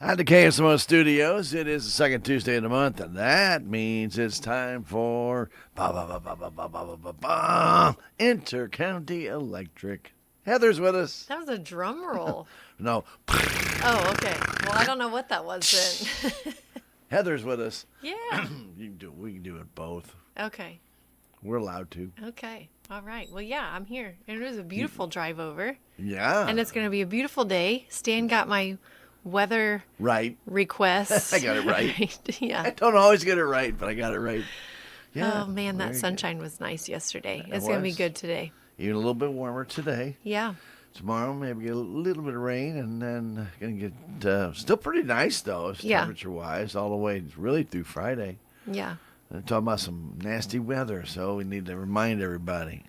At the KSMO studios, it is the second Tuesday of the month, and that means it's time for Intercounty Electric. Heather's with us. That was a drum roll. No. Oh, okay. Well, I don't know what that was then. Heather's with us. Yeah. We can do it both. Okay. We're allowed to. Okay. All right. Well, yeah, I'm here. And it was a beautiful drive over. Yeah. And it's going to be a beautiful day. Stan got my weather request. I got it right. Yeah. I don't always get it right, but I got it right. Yeah. Oh, man, that sunshine was nice yesterday. It's going to be good today. Even a little bit warmer today. Yeah. Tomorrow, maybe get a little bit of rain, and then going to get still pretty nice, though, temperature-wise, all the way really through Friday. Yeah. And talking about some nasty weather, so we need to remind everybody.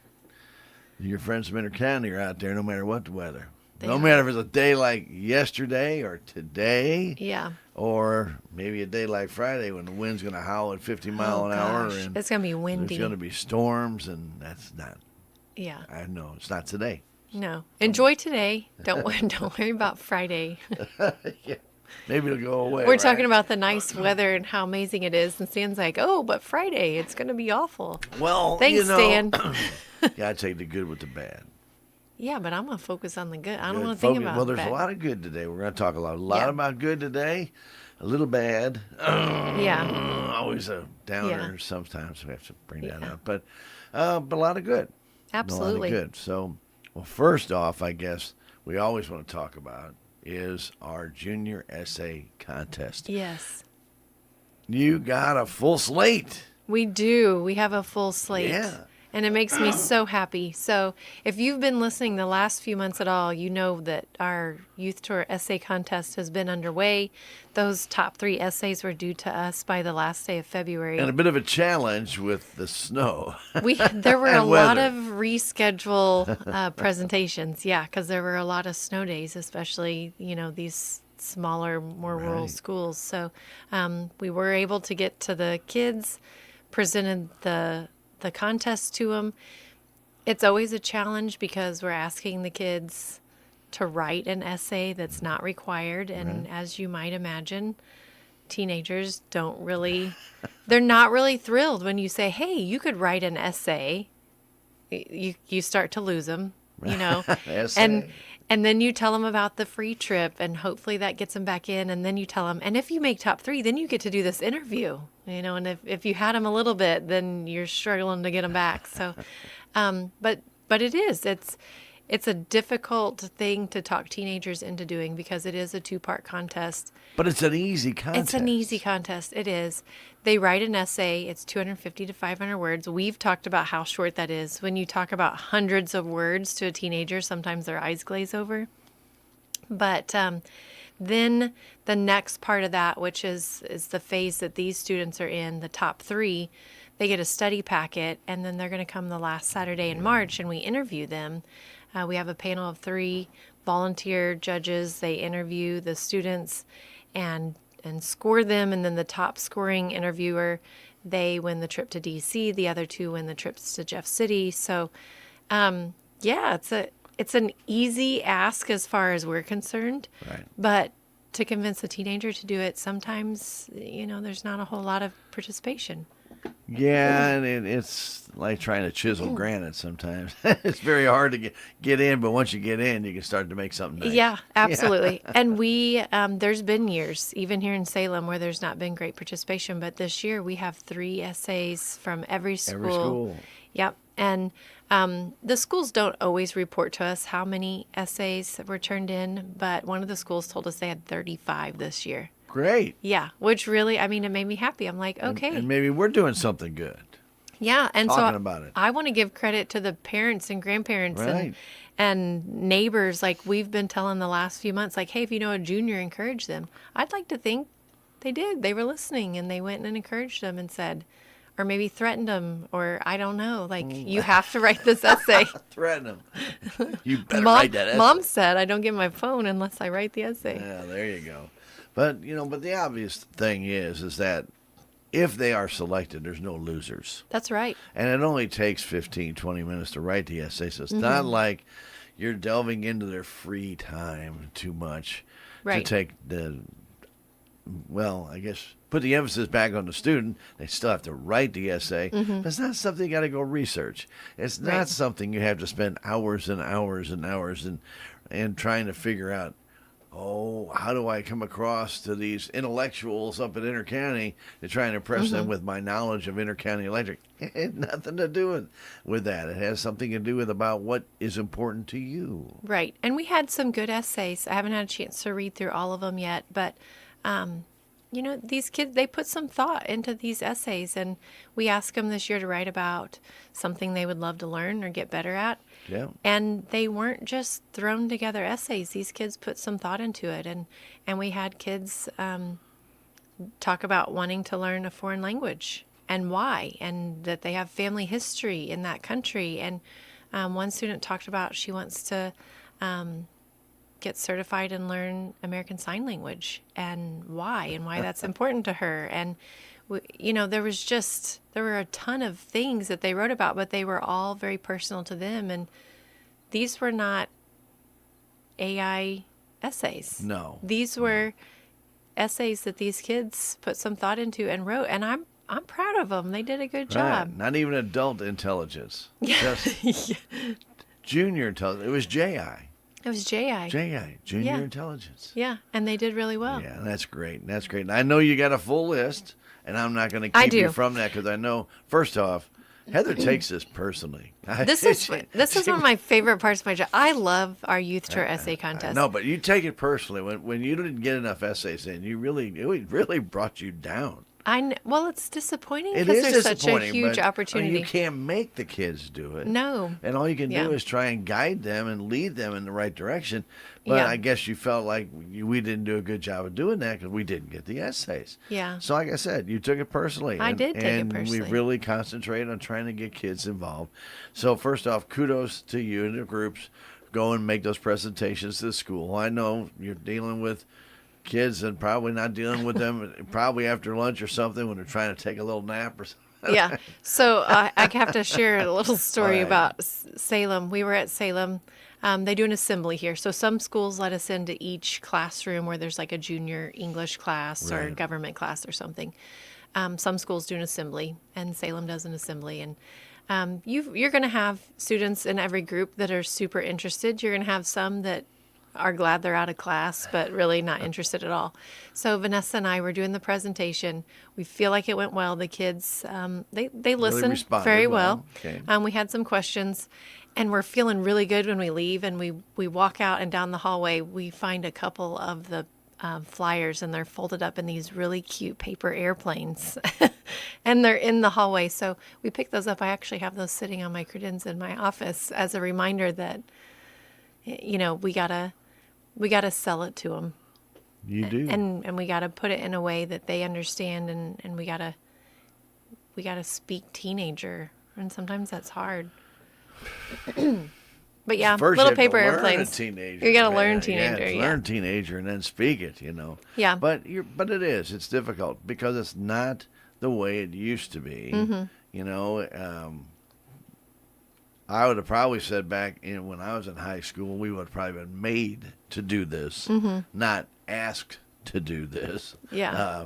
Your friends from Intercounty are out there no matter what the weather. No matter if it's a day like yesterday or today. Yeah. Or maybe a day like Friday when the wind's going to howl at 50 mile an hour. And it's going to be windy. There's going to be storms, and that's not. Yeah. I know. It's not today. No. Enjoy today. Don't worry about Friday. Yeah. Maybe it'll go away. We're talking about the nice weather and how amazing it is. And Stan's like, oh, but Friday, it's going to be awful. Well, thanks, Stan. Yeah, I take the good with the bad. Yeah, but I'm going to focus on the good. I don't want to think about Well, there's bad. a lot of good today. We're going to talk a lot about good today, a little bad. Yeah. Always a downer. Sometimes we have to bring that up. But a lot of good. Absolutely. A lot of good. So, well, first off, I guess we always want to talk about is our junior essay contest. Yes. You got a full slate. We do. We have a full slate. Yeah. And it makes me so happy. So if you've been listening the last few months at all, you know that our Youth Tour essay contest has been underway. Those top 3 essays were due to us by the last day of February. And a bit of a challenge with the snow. There were a lot of reschedule presentations, because there were a lot of snow days, especially, these smaller, more rural schools. So we were able to get to the kids, presented the contest to them. It's always a challenge because we're asking the kids to write an essay that's not required. And as you might imagine, teenagers they're not really thrilled when you say, hey, you could write an essay. You start to lose them, And then you tell them about the free trip, and hopefully that gets them back in. And then you tell them, and if you make top 3, then you get to do this interview, and if you had them a little bit, then you're struggling to get them back. So, but it's a difficult thing to talk teenagers into doing because it is a 2-part contest. But it's an easy contest. It's an easy contest. It is. They write an essay. It's 250 to 500 words. We've talked about how short that is. When you talk about hundreds of words to a teenager, sometimes their eyes glaze over. But then the next part of that, which is the phase that these students are in, the top 3, they get a study packet, and then they're going to come the last Saturday in March, and we interview them. We have a panel of 3 volunteer judges. They interview the students and score them, and then the top scoring interviewer, they win the trip to D.C. The other 2 win the trips to Jeff City. So, it's an easy ask as far as we're concerned. Right. But to convince a teenager to do it, sometimes, there's not a whole lot of participation. Yeah, and it's like trying to chisel granite sometimes. It's very hard to get in, but once you get in, you can start to make something nice. Yeah, absolutely. Yeah. And we, there's been years, even here in Salem, where there's not been great participation, but this year we have 3 essays from every school. Every school. Yep. And the schools don't always report to us how many essays were turned in, but one of the schools told us they had 35 this year. Great. Yeah, which really, it made me happy. I'm like, okay. And maybe we're doing something good. Yeah, and talking about it. I want to give credit to the parents and grandparents and neighbors. Like we've been telling the last few months, like, hey, if you know a junior, encourage them. I'd like to think they did. They were listening, and they went and encouraged them and said, or maybe threatened them, or I don't know, like, you have to write this essay. Threaten them. You better write that essay. Mom said I don't get my phone unless I write the essay. Yeah, there you go. But, but the obvious thing is that if they are selected, there's no losers. That's right. And it only takes 15, 20 minutes to write the essay, so it's not like you're delving into their free time too much to take the well, I guess put the emphasis back on the student. They still have to write the essay. But it's not something you got to go research. It's not Right. something you have to spend hours and hours and hours and trying to figure out, oh, how do I come across to these intellectuals up at Intercounty to try and impress them with my knowledge of Intercounty Electric? It had nothing to do with that. It has something to do with about what is important to you. Right. And we had some good essays. I haven't had a chance to read through all of them yet, but these kids, they put some thought into these essays, and we asked them this year to write about something they would love to learn or get better at. Yeah. And they weren't just thrown together essays. These kids put some thought into it. And we had kids talk about wanting to learn a foreign language and why, and that they have family history in that country. And one student talked about she wants to get certified and learn American Sign Language and why that's important to her. And, there were a ton of things that they wrote about, but they were all very personal to them. And these were not AI essays. No. These were essays that these kids put some thought into and wrote. And I'm proud of them. They did a good job. Right. Not even adult intelligence. Just Yeah. junior intelligence. It was JI. It was JI. JI, Junior Yeah. Intelligence. Yeah, and they did really well. Yeah, that's great. That's great. And I know you got a full list, and I'm not going to I keep you do. from that because I know, first off, Heather takes this personally. This is one of my favorite parts of my job. I love our youth tour essay contest. No, but you take it personally. When you didn't get enough essays in, it really brought you down. Well, it's disappointing It because is there's such a disappointing, huge but opportunity. you can't make the kids do it. No. And all you can Yeah. do is try and guide them and lead them in the right direction. But Yeah. I guess you felt like we didn't do a good job of doing that because we didn't get the essays. Yeah. So like I said, you took it personally. I did take it And personally. we really concentrated on trying to get kids involved. So first off, kudos to you and the groups. Go and make those presentations to the school. I know you're dealing with kids and probably not dealing with them probably after lunch or something when they're trying to take a little nap or something. Yeah. So I have to share a little story All right. about Salem. We were at Salem. They do an assembly here. So some schools let us into each classroom where there's like a junior English class or Right. government class or something. Some schools do an assembly, and Salem does an assembly. And you're going to have students in every group that are super interested. You're going to have some that are glad they're out of class, but really not interested at all. So Vanessa and I were doing the presentation. We feel like it went well. The kids, they listened responded very well. well. Okay. We had some questions, and we're feeling really good when we leave. And we walk out, and down the hallway, we find a couple of the flyers, and they're folded up in these really cute paper airplanes. And they're in the hallway. So we picked those up. I actually have those sitting on my credence in my office as a reminder that, we gotta sell it to them, You do. and we gotta put it in a way that they understand, and we gotta speak teenager, and sometimes that's hard. But yeah, First little you have paper to learn airplanes. a teenager. You gotta Yeah, learn yeah, teenager. Yeah, learn teenager and then speak it. Yeah. But it's difficult because it's not the way it used to be. Mm-hmm. I would have probably said back when I was in high school, we would have probably been made to do this, not asked to do this. Yeah.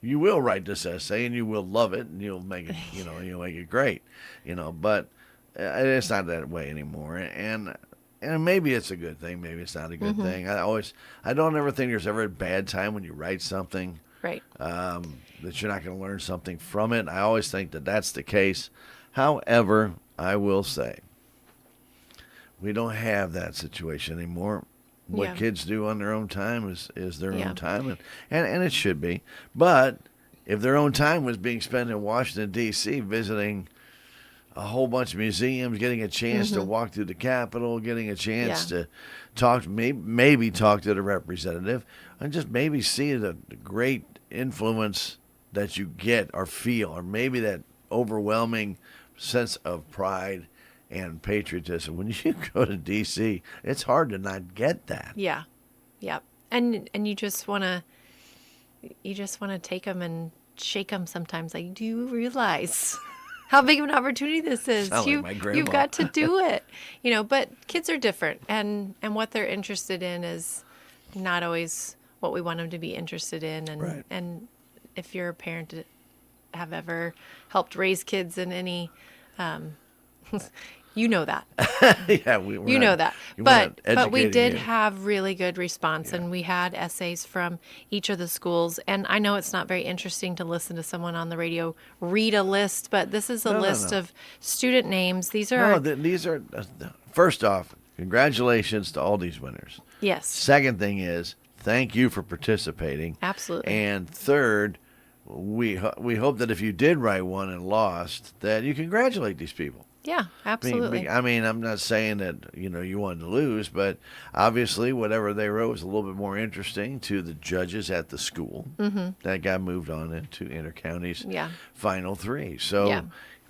You will write this essay and you will love it and you'll make it, you'll make it great, but it's not that way anymore. And maybe it's a good thing. Maybe it's not a good thing. I don't ever think there's ever a bad time when you write something. Right. That you're not going to learn something from it. I always think that that's the case. However, I will say, we don't have that situation anymore. What Yeah. kids do on their own time is their Yeah. own time, and it should be. But if their own time was being spent in Washington, D.C., visiting a whole bunch of museums, getting a chance to walk through the Capitol, getting a chance to talk, maybe talk to the representative, and just maybe see the great influence that you get or feel, or maybe that overwhelming sense of pride and patriotism. When you go to D.C., it's hard to not get that. Yeah. Yep. And you just want to take them and shake them sometimes. Like, do you realize how big of an opportunity this is? Sound like my grandma. You've got to do it. But kids are different, and what they're interested in is not always what we want them to be interested in. And, Right. and if you're a parent that have ever helped raise kids in any, you know that. Yeah, You know that. we're But not we educating did you. have really good response, Yeah. and we had essays from each of the schools. And I know it's not very interesting to listen to someone on the radio read a list, but this is a No, no, list no. of student names. These are No, our, these are, first off, congratulations to all these winners. yes, Second thing is, thank you for participating. absolutely. And third, we hope that if you did write one and lost, that you congratulate these people. Yeah, absolutely. I mean, I'm not saying that you wanted to lose, but obviously whatever they wrote was a little bit more interesting to the judges at the school. Mm-hmm. That got moved on into Intercounty's Yeah. final three. So, Yeah.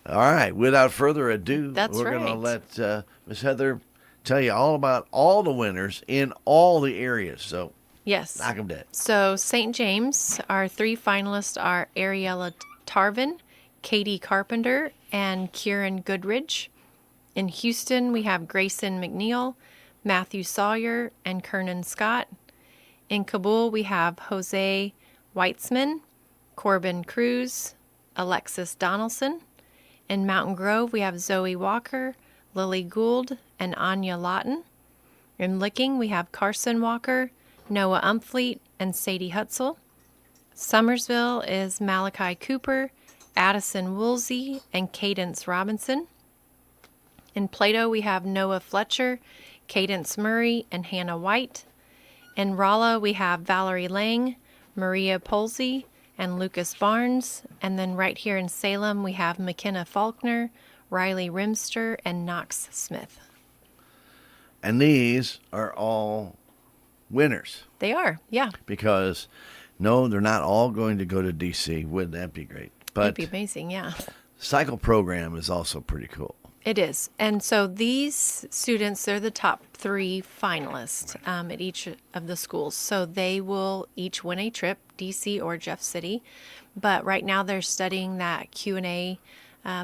all right, without further ado, That's we're going to right. let Miss Heather tell you all about all the winners in all the areas. So, Yes. knock 'em dead. So St. James, our three finalists are Ariella Tarvin, Katie Carpenter, and Kieran Goodridge. In Houston, we have Grayson McNeil, Matthew Sawyer, and Kernan Scott. In Kabul, we have Jose Weitzman, Corbin Cruz, Alexis Donaldson. In Mountain Grove, we have Zoe Walker, Lily Gould, and Anya Lawton. In Licking, we have Carson Walker, Noah Umfleet, and Sadie Hutzel. Summersville is Malachi Cooper, Addison Woolsey, and Cadence Robinson. In Plato, we have Noah Fletcher, Cadence Murray, and Hannah White. In Rolla, we have Valerie Lang, Maria Polsey, and Lucas Barnes. And then right here in Salem, we have McKenna Faulkner, Riley Rimster, and Knox Smith. And these are all winners They are, yeah. because, no, they're not all going to go to D.C. Wouldn't that be great? But It'd be amazing, yeah. cycle program is also pretty cool. It is. And so these students, they're the top three finalists at each of the schools. So they will each win a trip, DC or Jeff City. But right now they're studying that Q&A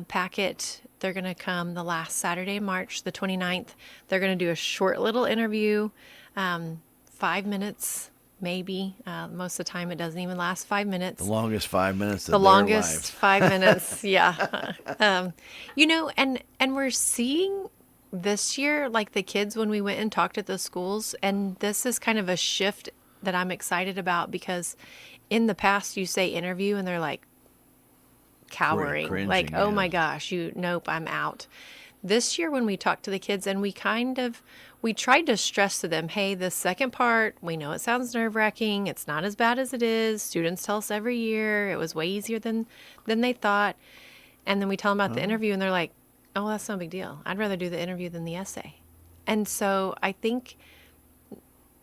packet. They're going to come the last Saturday, March the 29th. They're going to do a short little interview, 5 minutes maybe. Most of the time it doesn't even last 5 minutes. The longest 5 minutes of The their longest lives. 5 minutes, yeah. And we're seeing this year, like the kids when we went and talked at the schools, and this is kind of a shift that I'm excited about because in the past you say interview and they're like cowering, Cringing, like, oh yeah. my gosh, nope, I'm out. This year when we talked to the kids and we tried to stress to them, hey, the second part, we know it sounds nerve-wracking. It's not as bad as it is. Students tell us every year it was way easier than they thought. And then we tell them about the interview and they're like, oh, that's no big deal. I'd rather do the interview than the essay. And so I think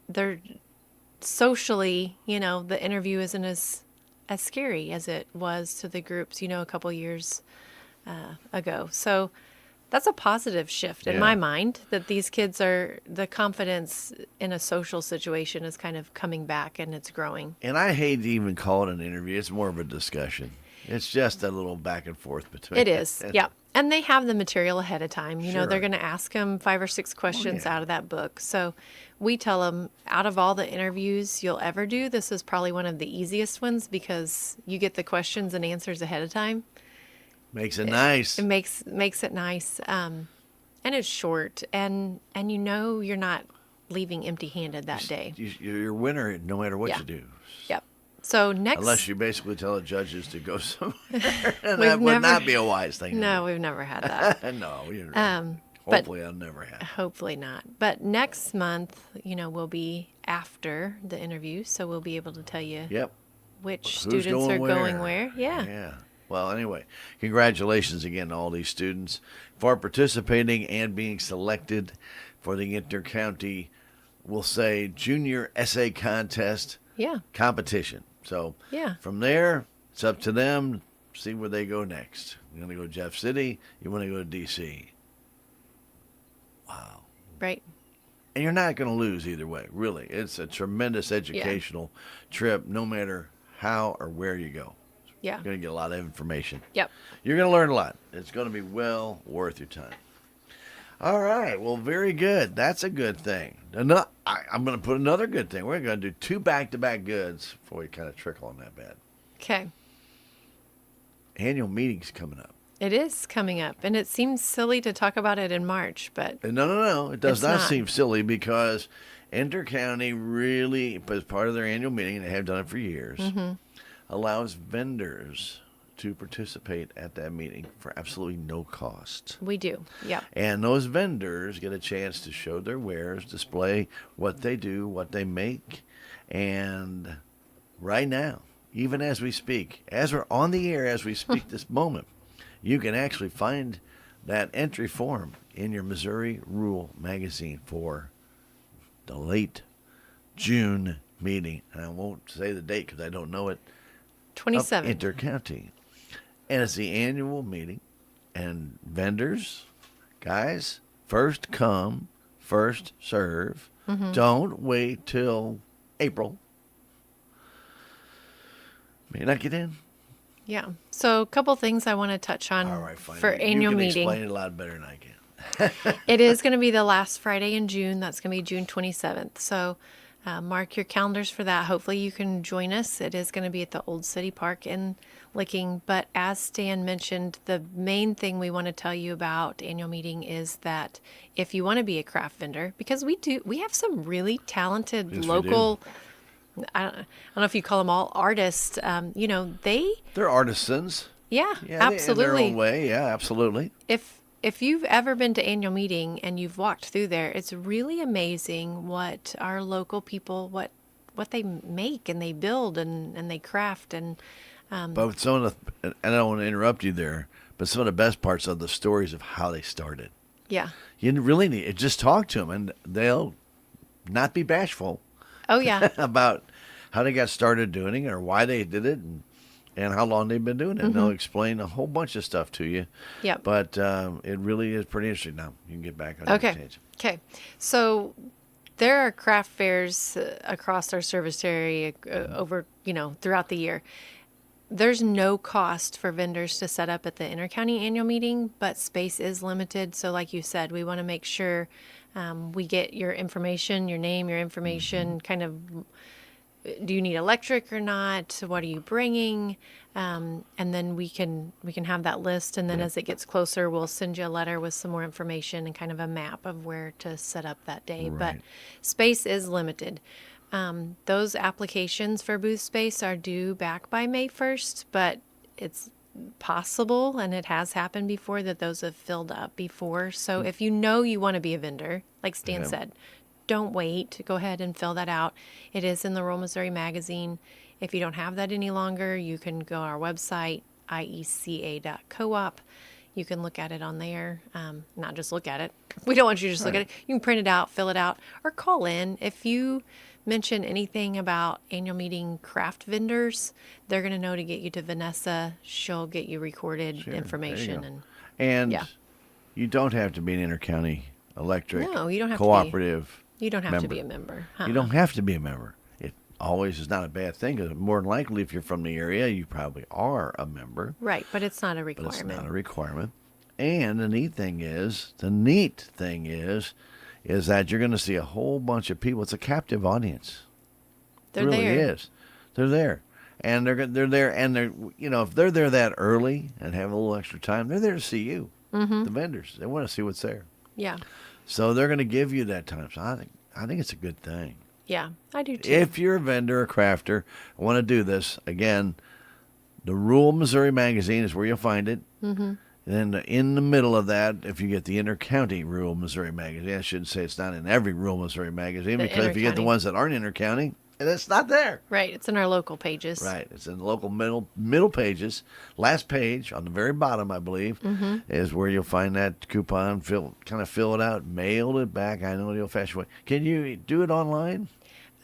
they're socially, the interview isn't as scary as it was to the groups, a couple years ago. So that's a positive shift in Yeah. my mind, that these kids the confidence in a social situation is kind of coming back and it's growing. And I hate to even call it an interview. It's more of a discussion. It's just a little back and forth between. It is, yeah. And they have the material ahead of time. Sure. They're going to ask them 5 or 6 questions yeah. out of that book. So we tell them, out of all the interviews you'll ever do, this is probably one of the easiest ones because you get the questions and answers ahead of time. Makes it nice. It makes it nice, and it's short, and you're not leaving empty-handed that day. You're a winner no matter what Yeah. you do. Yep. So next, Unless you basically tell the judges to go somewhere. And We've that would never- not be a wise thing. no, we've never had that. No. but- Hopefully I'll never have. Hopefully not. But next month, will be after the interview, so we'll be able to tell you Yep. which Who's students are going where. Yeah. Yeah. Well, anyway, congratulations again to all these students for participating and being selected for the Intercounty, we'll say, Junior Essay Contest Yeah. competition. So Yeah. from there, it's up to them. See where they go next. You want to go to Jeff City? You want to go to D.C.? Wow. Right. And you're not going to lose either way, really. It's a tremendous educational trip, no matter how or where you go. Yeah. You're going to get a lot of information. Yep. You're going to learn a lot. It's going to be well worth your time. All right. Well, very good. That's a good thing. I'm going to put another good thing. We're going to do 2 back-to-back goods before we kind of trickle on that bed. Okay. Annual meeting's coming up. It is coming up, and it seems silly to talk about it in March, but No. It does it's not not. seem silly because Intercounty really, as part of their annual meeting, and they have done it for years, allows vendors to participate at that meeting for absolutely no cost. we do. Yep. And those vendors get a chance to show their wares, display what they do, what they make. And right now, even as we speak, as we're on the air, as we speak this moment, you can actually find that entry form in your Missouri Rural magazine for the late June meeting. And I won't say the date because I don't know it. 27. Of Intercounty. And it's the annual meeting. And vendors, guys, first come, first serve. Don't wait till April. May not get in. Yeah. So a couple things I want to touch on All right, fine. for annual you can meeting. explain it a lot better than I can. It is going to be the last Friday in June. That's going to be June 27th. So mark your calendars for that. Hopefully you can join us. It is going to be at the Old City Park in Licking. But as Stan mentioned, the main thing we want to tell you about annual meeting is that if you want to be a craft vendor, because we have some really talented Yes, we local, I don't know if you call them all artists. They're artisans. Yeah, Yeah, absolutely. in their own way. Yeah, absolutely. If you've ever been to annual meeting and you've walked through there, it's really amazing what our local people what they make and they build and they craft and But some of the, and I don't want to interrupt you there, but some of the best parts are the stories of how they started. yeah. You really need to just talk to them, and they'll not be bashful Oh yeah. about how they got started doing it or why they did it and how long they've been doing it. And they'll explain a whole bunch of stuff to you. Yep. But it really is pretty interesting. Now, you can get back on the Okay. page. Okay. So there are craft fairs across our service area over, throughout the year. There's no cost for vendors to set up at the intercounty annual meeting, but space is limited. So like you said, we want to make sure we get your information, your name, your information, kind of, do you need electric or not? What are you bringing? And then we can have that list. And then as it gets closer, we'll send you a letter with some more information and kind of a map of where to set up that day. Right. But space is limited. Those applications for booth space are due back by May 1st, but it's possible, and it has happened before, that those have filled up before. So if you know you want to be a vendor, like Stan said, don't wait. Go ahead and fill that out. It is in the Rural Missouri magazine. If you don't have that any longer, you can go to our website, ieca.coop. You can look at it on there. Not just look at it. We don't want you to just look at it. You can print it out, fill it out, or call in. If you mention anything about annual meeting craft vendors, they're going to know to get you to Vanessa. She'll get you recorded There you information. go. And And Yeah. you don't have to be an intercounty electric No, you don't have to be. cooperative. you don't have to member. be a member. You don't have to be a member. It always is not a bad thing because more than likely, if you're from the area, you probably are a member. Right, but it's not a But requirement. it's not a requirement. And the neat thing is that you're going to see a whole bunch of people. It's a captive audience. They're it really there. is. They're there. And they're there, and if they're there that early and have a little extra time, they're there to see you, the vendors. They want to see what's there, Yeah, so they're going to give you that time. So I think it's a good thing. yeah, I do too. If you're a vendor, a crafter, want to do this again, the Rural Missouri magazine is where you'll find it. Mm-hmm. And then in the middle of that, if you get the Intercounty Rural Missouri magazine, I shouldn't say it's not in every Rural Missouri magazine, The because if you get the intercounty. ones that aren't intercounty, and it's not there. Right, it's in our local pages. Right, it's in the local middle pages. Last page on the very bottom, I believe, is where you'll find that coupon. Fill it out, mail it back. I know the old-fashioned way. Can you do it online?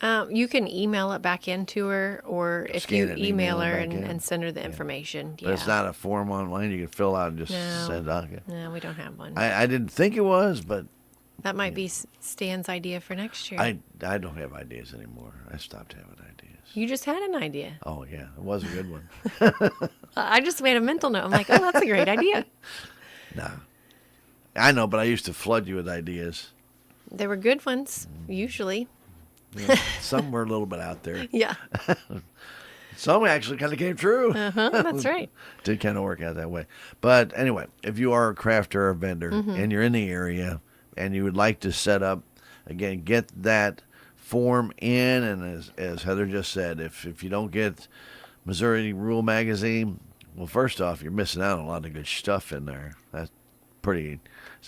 You can email it back into her, or if Scan you it and email email it her back in. and send her the information. But it's not a form online you can fill out and just No. send out. Okay. No, we don't have one. I didn't think it was, but That might be Stan's idea for next year. I don't have ideas anymore. I stopped having ideas. You just had an idea. Oh, yeah, it was a good one. I just made a mental note. I'm like, oh, that's a great idea. No. I know, but I used to flood you with ideas. They were good ones, usually. Yeah, some were a little bit out there. Yeah. Some actually kind of came true. That's right. Did kind of work out that way. But anyway, if you are a crafter or a vendor and you're in the area and you would like to set up, again, get that form in. And as Heather just said, if you don't get Missouri Rule Magazine, well, first off, you're missing out on a lot of good stuff in there. It's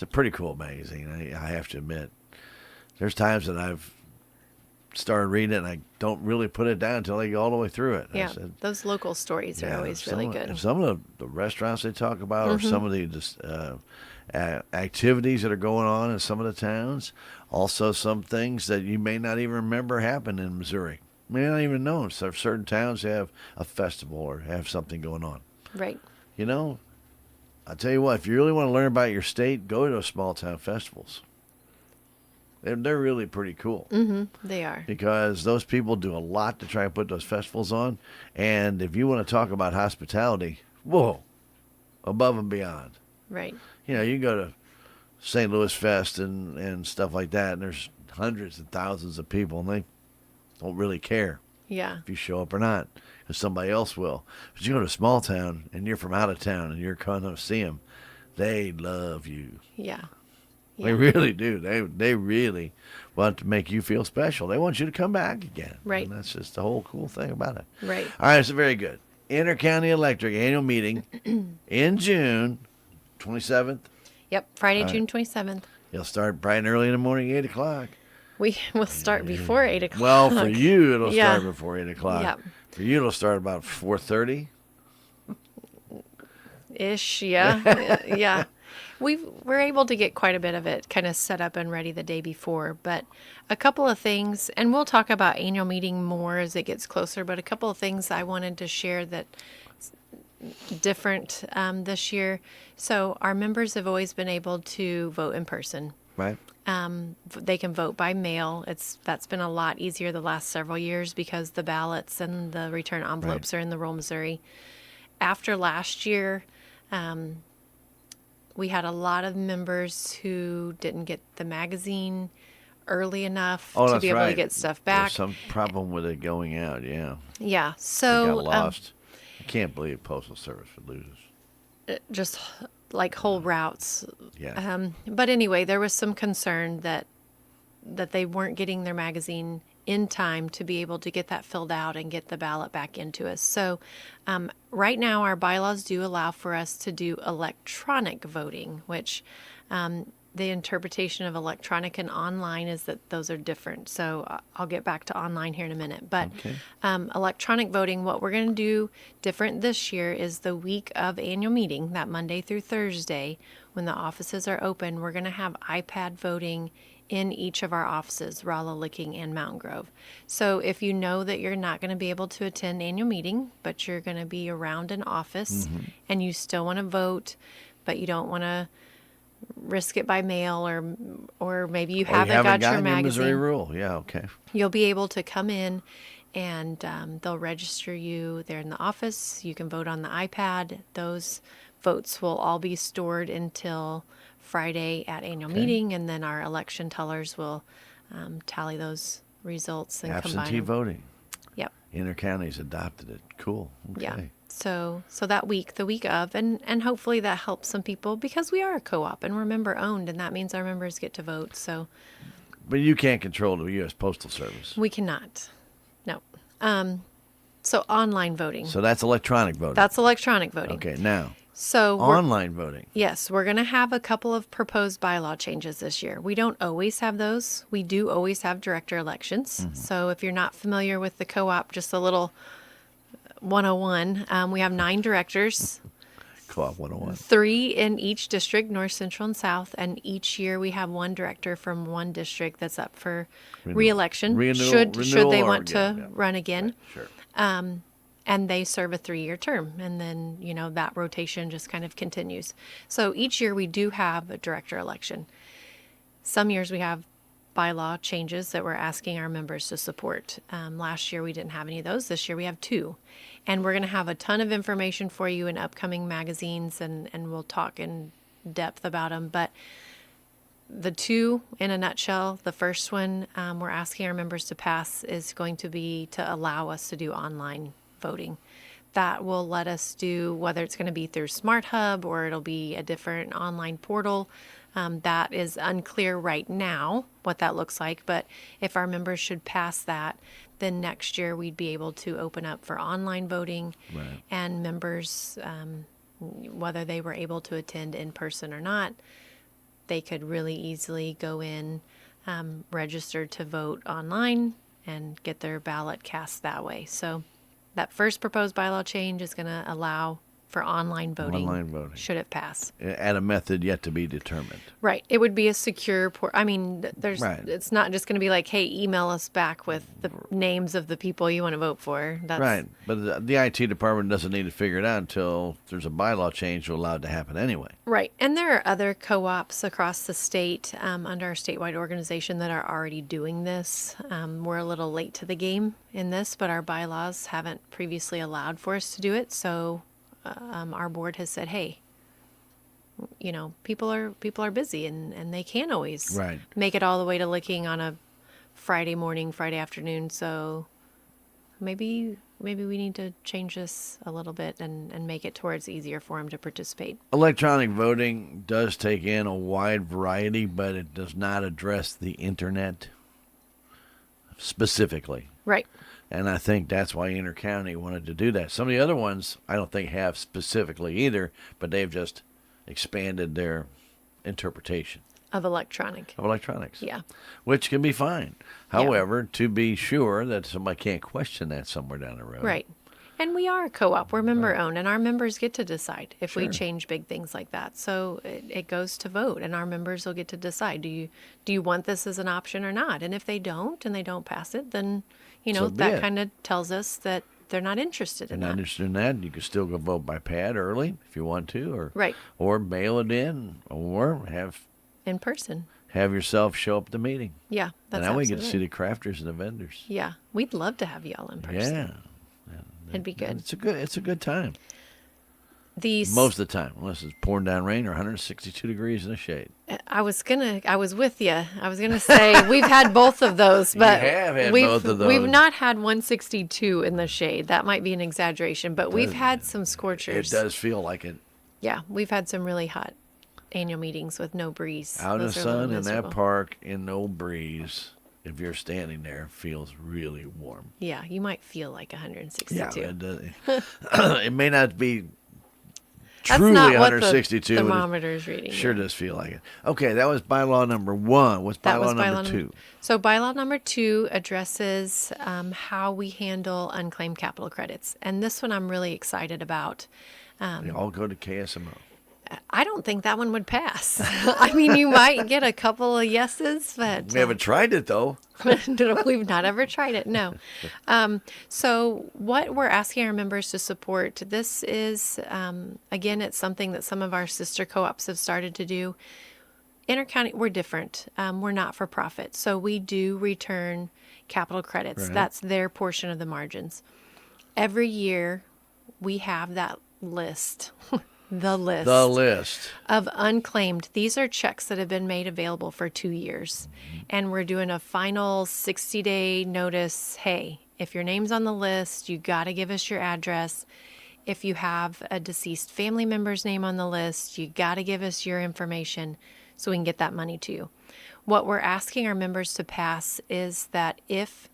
a pretty cool magazine, I have to admit. There's times that I've started reading it and I don't really put it down until I go all the way through it. Yeah, those local stories are always really good. Some of the restaurants they talk about or some of the activities that are going on in some of the towns, also some things that you may not even remember happened in Missouri. You may not even know. So certain towns have a festival or have something going on. Right. You know, I'll tell you what, if you really want to learn about your state, go to those small town festivals. They're really pretty cool. They are. Because those people do a lot to try and put those festivals on. And if you want to talk about hospitality, whoa, above and beyond. Right. You know, you go to St. Louis Fest and stuff like that, and there's hundreds and thousands of people, and they don't really care Yeah. if you show up or not, because somebody else will. But you go to a small town, and you're from out of town, and you're coming to see them, they love you. Yeah. They really do. They really want to make you feel special. They want you to come back again. Right. And that's just the whole cool thing about it. Right. All right, so very good. Inter-County Electric annual meeting in June 27th. Yep. Friday, June 27th. It'll start bright and early in the morning, 8 o'clock. We will start before 8 o'clock. Well, for you, it'll Yeah. start before 8 o'clock. Yep. For you, it'll start about 4:30. Ish, yeah. Yeah. We're able to get quite a bit of it kind of set up and ready the day before, but a couple of things, and we'll talk about annual meeting more as it gets closer, but a couple of things I wanted to share that different this year. So our members have always been able to vote in person. Right. They can vote by mail. That's been a lot easier the last several years because the ballots and the return envelopes are in the Rural Missouri. After last year, we had a lot of members who didn't get the magazine early enough to be able to get stuff back. There's some problem with it going out, yeah. Yeah, It so got lost. I can't believe Postal Service would lose us. just like whole routes. Yeah. But anyway, there was some concern that they weren't getting their magazine in time to be able to get that filled out and get the ballot back into us. So right now our bylaws do allow for us to do electronic voting, which the interpretation of electronic and online is that those are different. So I'll get back to online here in a minute. But Okay. Electronic voting, what we're going to do different this year is the week of annual meeting, that Monday through Thursday, when the offices are open, we're going to have iPad voting in each of our offices, Rolla, Licking, and Mountain Grove. So if you know that you're not going to be able to attend annual meeting, but you're going to be around an office and you still want to vote, but you don't want to risk it by mail, or maybe you haven't got your gotten magazine. Missouri Rule. Yeah, okay. You'll be able to come in and they'll register you there in the office. You can vote on the iPad. Those votes will all be stored until Friday at annual meeting, and then our election tellers will tally those results and combine Absentee them. voting. Yep. Intercounty's adopted it. Cool. Okay. Yeah. So that week, the week of, and hopefully that helps some people because we are a co-op and we're member owned, and that means our members get to vote. So But you can't control the U.S. Postal Service. we cannot. No. So online voting. So that's electronic voting. That's electronic voting. Okay, now, So we're- online voting. yes, we're going to have a couple of proposed bylaw changes this year. We don't always have those. We do always have director elections. So if you're not familiar with the co-op, just a little 101, we have 9 directors, Co-op 101. 3 in each district, North, Central, and South, and each year we have one director from one district that's up for re-election. Should they or want again, to yeah. run again. Sure. And they serve a 3-year term, and then that rotation just kind of continues. So each year we do have a director election. Some years we have bylaw changes that we're asking our members to support. Last year we didn't have any of those. This year we have 2, and we're going to have a ton of information for you in upcoming magazines, and we'll talk in depth about them, but the two in a nutshell, the first one we're asking our members to pass is going to be to allow us to do online voting. That will let us do, whether it's going to be through Smart Hub or it'll be a different online portal. That is unclear right now what that looks like, but if our members should pass that, then next year we'd be able to open up for online voting. Right. And members, whether they were able to attend in person or not, they could really easily go in, register to vote online, and get their ballot cast that way. So that first proposed bylaw change is going to allow for online voting. Online voting. Should it pass? At a method yet to be determined. Right. It would be a secure I mean, Right. it's not just going to be like, hey, email us back with the names of the people you want to vote for. That's Right. But the IT department doesn't need to figure it out until there's a bylaw change to allow it to happen anyway. Right. And there are other co-ops across the state under our statewide organization that are already doing this. We're a little late to the game in this, but our bylaws haven't previously allowed for us to do it. So our board has said, hey, people are busy and they can't always Right. make it all the way to Licking on a Friday morning, Friday afternoon. So maybe we need to change this a little bit and make it to where it's easier for them to participate. Electronic voting does take in a wide variety, but it does not address the internet specifically. Right. And I think that's why Intercounty wanted to do that. Some of the other ones I don't think have specifically either, but they've just expanded their interpretation Of electronics. Yeah. Which can be fine. Yeah. However, to be sure that somebody can't question that somewhere down the road. Right. And we are a co-op. We're member owned, and our members get to decide if we Sure. change big things like that. So it goes to vote, and our members will get to decide: do you want this as an option or not? And if they don't, and they don't pass it, then So be that it. kind of tells us that they're not interested in Not that. interested in that. You can still go vote by pad early if you want to, Right. or mail it in, or In person. have yourself show up at the meeting. Yeah, that's And now we get to see absolutely- the crafters and the vendors. Yeah, we'd love to have y'all in person. Yeah. It'd be good. It's a good time. These Most of the time, unless it's pouring down rain or 162 degrees in the shade. I was with you. I was gonna say we've had both of those, but have had we've both of those. we've not had 162 in the shade. That might be an exaggeration, but we've had some It scorchers. does feel like it. Yeah, we've had some really hot annual meetings with no breeze. Out in the Those are a little sun in that miserable. park in no breeze, if you're standing there, feels really warm. Yeah, you might feel like 162. Yeah, it does. It may not be That's truly not what 162. the but it thermometer's reading. sure yeah. does feel like it. Okay, that was bylaw number 1. What's That was bylaw number 2? So bylaw number 2 addresses how we handle unclaimed capital credits, and this one I'm really excited about. They all go to KSMO. I don't think that one would pass. I mean, you might get a couple of yeses, but We haven't tried it though. we've not ever tried it. No. So what we're asking our members to support, this is, again, it's something that some of our sister co-ops have started to do. Intercounty, we're different. We're not for profit. So we do return capital credits. Right. That's their portion of the margins. Every year we have that list. The list of unclaimed. These are checks that have been made available for 2 years. And we're doing a final 60-day notice. Hey, if your name's on the list, you got to give us your address. If you have a deceased family member's name on the list, you got to give us your information so we can get that money to you. What we're asking our members to pass is that if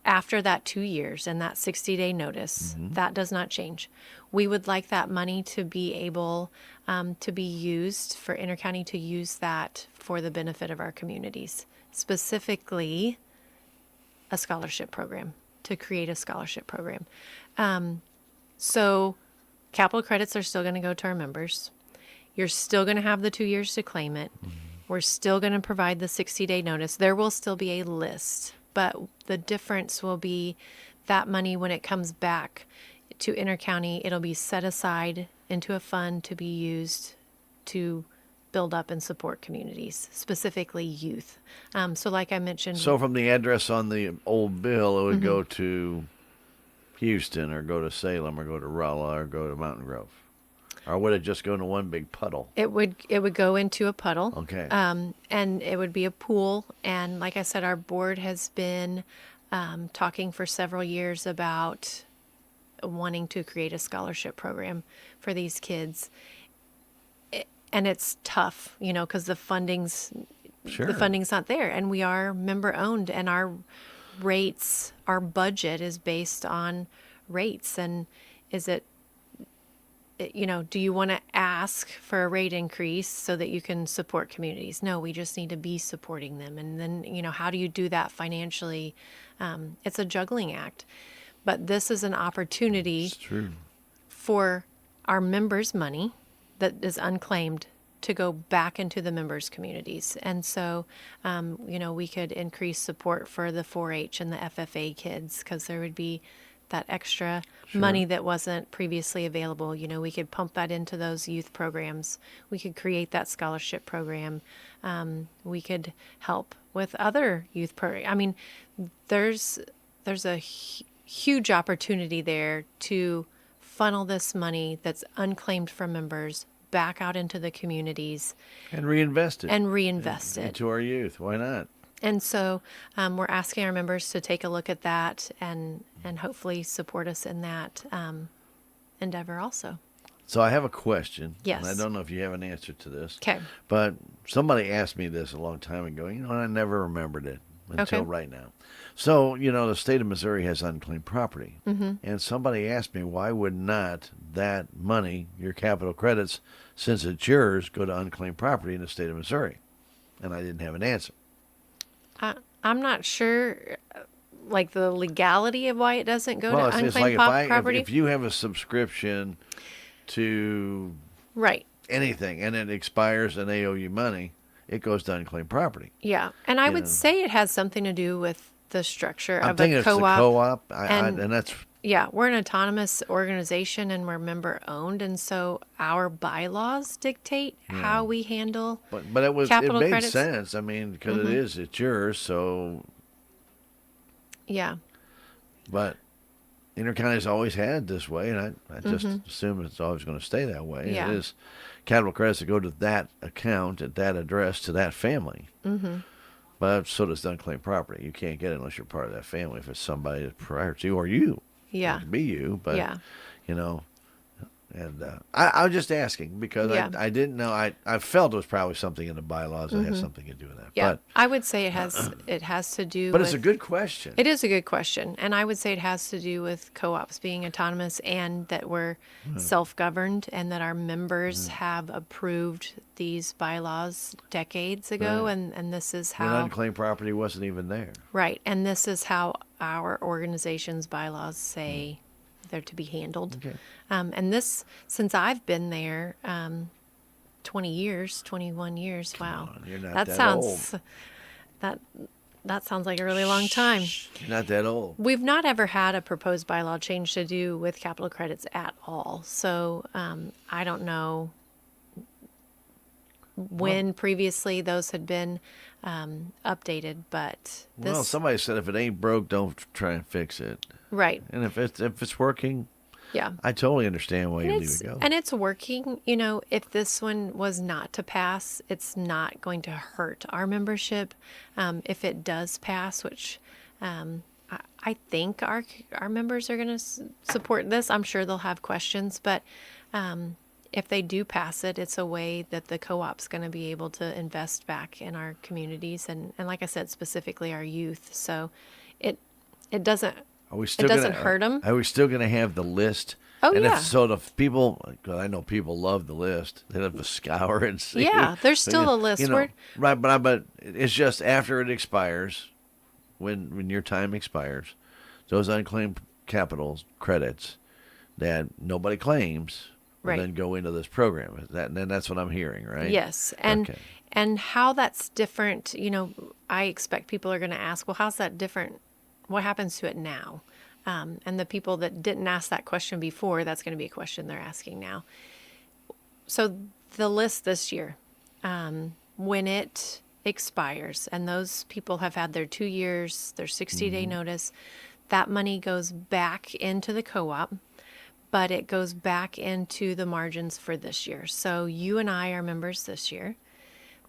after that 2 years and that 60-day notice, that does not change. We would like that money to be able to be used for Intercounty to use that for the benefit of our communities, specifically a scholarship program, to create a scholarship program. So capital credits are still going to go to our members. You're still going to have the 2 years to claim it. We're still going to provide the 60-day notice. There will still be a list, but the difference will be that money when it comes back to Intercounty, it'll be set aside into a fund to be used to build up and support communities, specifically youth. So like I mentioned. So from the address on the old bill, it would go to Houston or go to Salem or go to Rolla or go to Mountain Grove. Or would it just go into one big puddle? It would go into a puddle. Okay. And it would be a pool. And like I said, our board has been talking for several years about wanting to create a scholarship program for these kids. And it's tough, because the funding's not there, and we are member owned, and our rates, our budget is based on rates. And is it, do you want to ask for a rate increase so that you can support communities? No, we just need to be supporting them. And then, how do you do that financially? It's a juggling act. But this is an opportunity It's true. for our members' money that is unclaimed to go back into the members' communities. And so, we could increase support for the 4-H and the FFA kids, because there would be that extra money that wasn't previously available. We could pump that into those youth programs. We could create that scholarship program. We could help with other youth programs. I mean, there's a huge opportunity there to funnel this money that's unclaimed from members back out into the communities And reinvest it. it Into our youth. Why not? And so we're asking our members to take a look at that and hopefully support us in that endeavor also. So I have a question. Yes. And I don't know if you have an answer to this. Okay. But somebody asked me this a long time ago, and I never remembered it until right now. So, the state of Missouri has unclaimed property. Mm-hmm. And somebody asked me, why would not that money, your capital credits, since it's yours, go to unclaimed property in the state of Missouri? And I didn't have an answer. I'm not sure, like, the legality of why it doesn't go to It's unclaimed like property. if you have a subscription to Right. anything and it expires and they owe you money, it goes to unclaimed property. Yeah. And I would say it has something to do with the structure I'm of thinking a it's the co-op. co-op, and that's Yeah, we're an autonomous organization and we're member owned, and so our bylaws dictate how we handle but it capital made credits. sense. I mean, because it's yours. So, Yeah. but Intercounty's always had it this way, and I just assume it's always going to stay that way. Yeah. It is capital credits that go to that account at that address to that family. Mm-hmm. But so does unclaimed property. You can't get it unless you're part of that family. If it's somebody that's prior to you or you. Yeah. It could be you, but Yeah. and I was just asking because Yeah. I didn't know. I felt it was probably something in the bylaws that has something to do with that. Yeah. But I would say it has to do But with, it's a good question. it is a good question. And I would say it has to do with co-ops being autonomous and that we're self-governed and that our members have approved these bylaws decades ago. Right. And this is When how, unclaimed property wasn't even there. right. And this is how our organization's bylaws say they're to be handled. Okay. And this, since I've been there, 21 years. Wow. on, you're not that that sounds, that sounds like a really long time. You're not that old. We've not ever had a proposed bylaw change to do with capital credits at all. So I don't know when previously those had been updated, but this, Well, somebody said if it ain't broke, don't try and fix it. right. And if it's working, Yeah. I totally understand why you leave It's, it go. and it's working. If this one was not to pass, it's not going to hurt our membership. If it does pass, which I think our members are going to support this. I'm sure they'll have questions, but if they do pass it, it's a way that the co-op's going to be able to invest back in our communities and like I said, specifically our youth. So it doesn't. Are we still doesn't gonna, hurt 'em. Are we still going to have the list? Oh, and yeah. if so, the people, cause I know people love the list. They have to scour and see. Yeah, there's still a list. Right, but it's just after it expires, when your time expires, those unclaimed capitals credits that nobody claims will Right. go into this program. And that's what I'm hearing, right? Yes. And Okay. and how that's different, I expect people are going to ask, well, how's that different? What happens to it now? And the people that didn't ask that question before, that's going to be a question they're asking now. So the list this year, when it expires, and those people have had their 2 years, their 60-day notice, that money goes back into the co-op. but it goes back into the margins for this year. So you and I are members this year.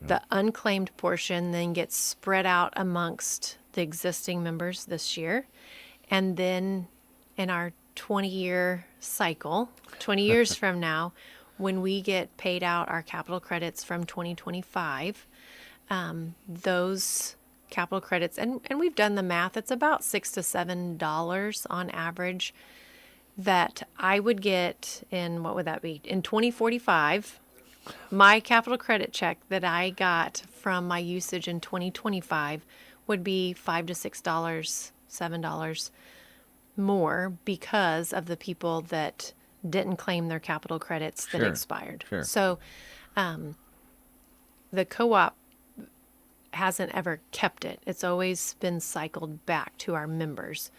The unclaimed portion then gets spread out amongst the existing members this year. And then in our 20-year cycle, 20 years from now, when we get paid out our capital credits from 2025, those capital credits, and we've done the math, it's about $6 to $7 on average that I would get in, what would that be? In 2045, my capital credit check that I got from my usage in 2025 would be $5 to $6, $7 more because of the people that didn't claim their capital credits that expired. Sure. So the co-op hasn't ever kept it. It's always been cycled back to our members.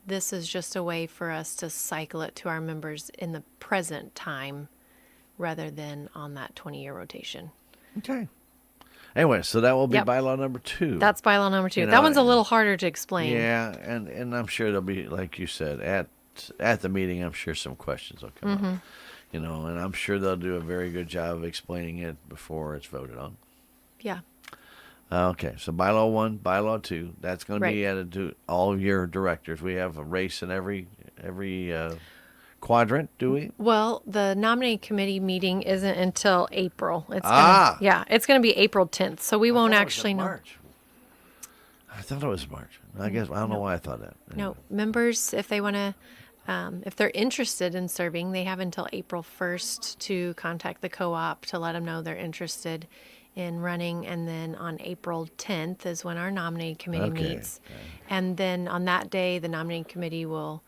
This is just a way for us to cycle it to our members in the present time rather than on that 20-year rotation. Okay. Anyway, so that will be Yep. bylaw number 2. That's bylaw number 2. You know, that one's a little harder to explain. Yeah, and I'm sure there'll be, like you said, at the meeting, I'm sure some questions will come up. You know, and I'm sure they'll do a very good job of explaining it before it's voted on. Yeah. Okay, so bylaw 1, bylaw 2, that's going to be Right. added to all your directors. We have a race in every quadrant, do we? Well, the nominating committee meeting isn't until April. It's it's going to be April 10th, so we won't actually know. March. I thought it was March. I guess I don't know why I thought that. No, members, if they want to, if they're interested in serving, they have until April 1st to contact the co-op to let them know they're interested in running. And then on April 10th is when our nominating committee meets. Okay. And then on that day, the nominating committee will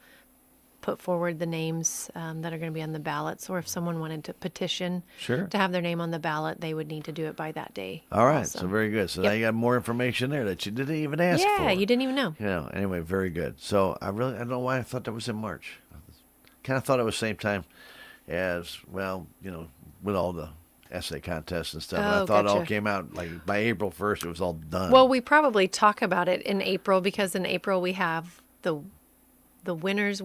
put forward the names that are going to be on the ballots. Or if someone wanted to petition Sure. to have their name on the ballot, they would need to do it by that day. All right, also. so very good. So now you got more information there that you didn't even ask for. Yeah, you didn't even know. You know, anyway, very good. So I don't know why I thought that was in March. Kind of thought it was same time as, well, you know, with all the essay contests and stuff. And I thought it all Gotcha. came out like by April 1st. It was all done. Well, we probably talk about it in April because in April we have the winners,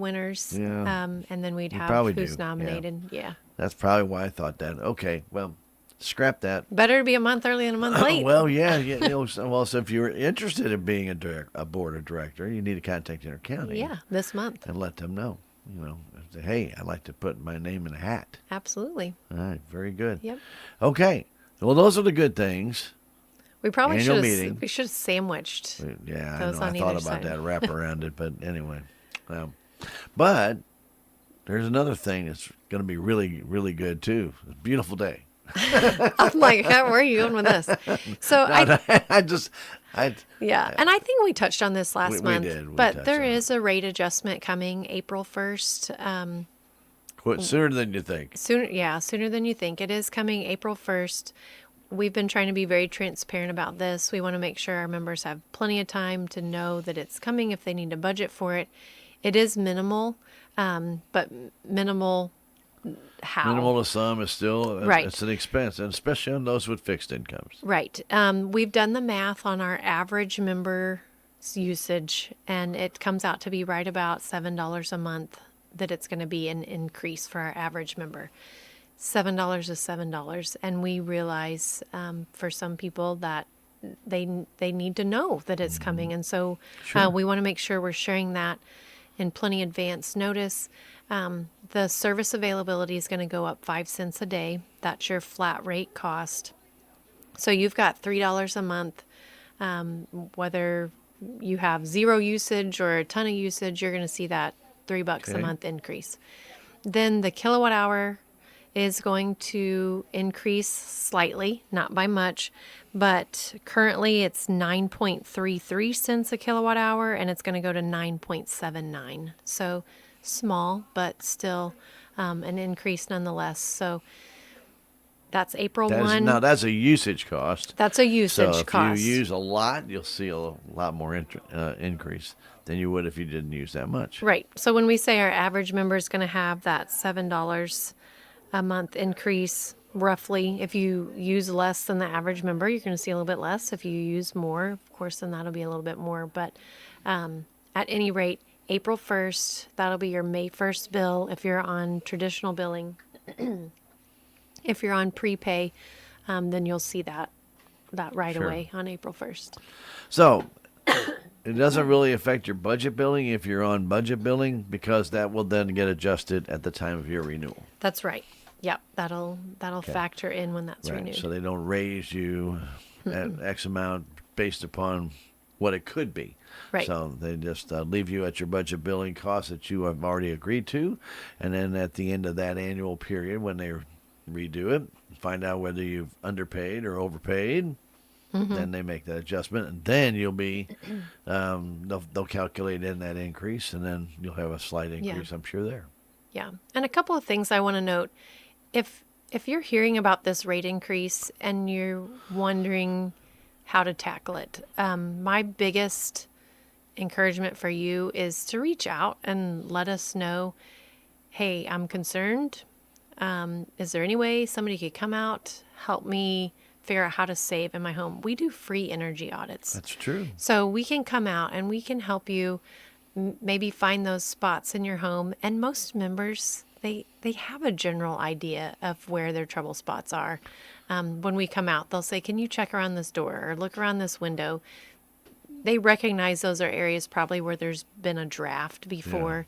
Yeah. and then we'd have probably who's do, yeah. nominated. Yeah. That's probably why I thought that. Okay, well, scrap that. Better to be a month early than a month late. Well, yeah. You know, so if you're interested in being a board of director, you need to contact Intercounty. Yeah, this month. And let them know. You know, say, hey, I'd like to put my name in a hat. Absolutely. All right, very good. Yep. Okay, well, those are the good things. We probably Annual should meeting. have. We should have sandwiched. Yeah, I Those know. on I thought either about side. that wrap around it, but anyway. But there's another thing that's going to be really, really good too. It's a beautiful day. I'm like, where are you going with this? So yeah, and I think we touched on this last We month. did. We But touched there on is a rate adjustment coming April 1st. Sooner than you think. Sooner than you think. It is coming April 1st. We've been trying to be very transparent about this. We want to make sure our members have plenty of time to know that it's coming if they need to budget for it. It is minimal, but minimal how? Minimal to some is still Right. It's an expense, and especially on those with fixed incomes. Right. We've done the math on our average member's usage, and it comes out to be right about $7 a month that it's going to be an increase for our average member. $7 is $7, and we realize for some people that they need to know that it's coming, and so Sure. we want to make sure we're sharing that in plenty advance notice. The service availability is going to go up 5 cents a day. That's your flat rate cost. So you've got $3 a month. Whether you have zero usage or a ton of usage, you're going to see that $3 a Okay. month increase. Then the kilowatt hour is going to increase slightly, not by much, but currently it's 9.33 cents a kilowatt hour, and it's going to go to 9.79. So small, but still an increase nonetheless. So that's April 1. Now, that's a usage cost. That's a usage So if cost. you use a lot, you'll see a lot more increase than you would if you didn't use that much. Right. So when we say our average member is going to have that $7 a month increase, roughly, if you use less than the average member, you're going to see a little bit less. If you use more, of course, then that'll be a little bit more. But at any rate, April 1st. That'll be your May 1st bill if you're on traditional billing. If you're on prepay, then you'll see that right Sure. away on April 1st. So it doesn't really affect your budget billing if you're on budget billing, because that will then get adjusted at the time of your renewal. That's right. Yep, that'll factor in when that's Right. renewed. So they don't raise you at X amount based upon what it could be. Right. So they just leave you at your budget billing costs that you have already agreed to. And then at the end of that annual period, when they redo it, find out whether you've underpaid or overpaid. Then they make that adjustment, and then you'll be, they'll calculate in that increase, and then you'll have a slight increase, I'm sure, there. Yeah. And a couple of things I want to note. If you're hearing about this rate increase and you're wondering how to tackle it, my biggest encouragement for you is to reach out and let us know, hey, I'm concerned. Is there any way somebody could come out, help me figure out how to save in my home? We do free energy audits. That's true. So we can come out and we can help you maybe find those spots in your home. And most members, they have a general idea of where their trouble spots are. When we come out, they'll say, can you check around this door or look around this window? They recognize those are areas probably where there's been a draft before.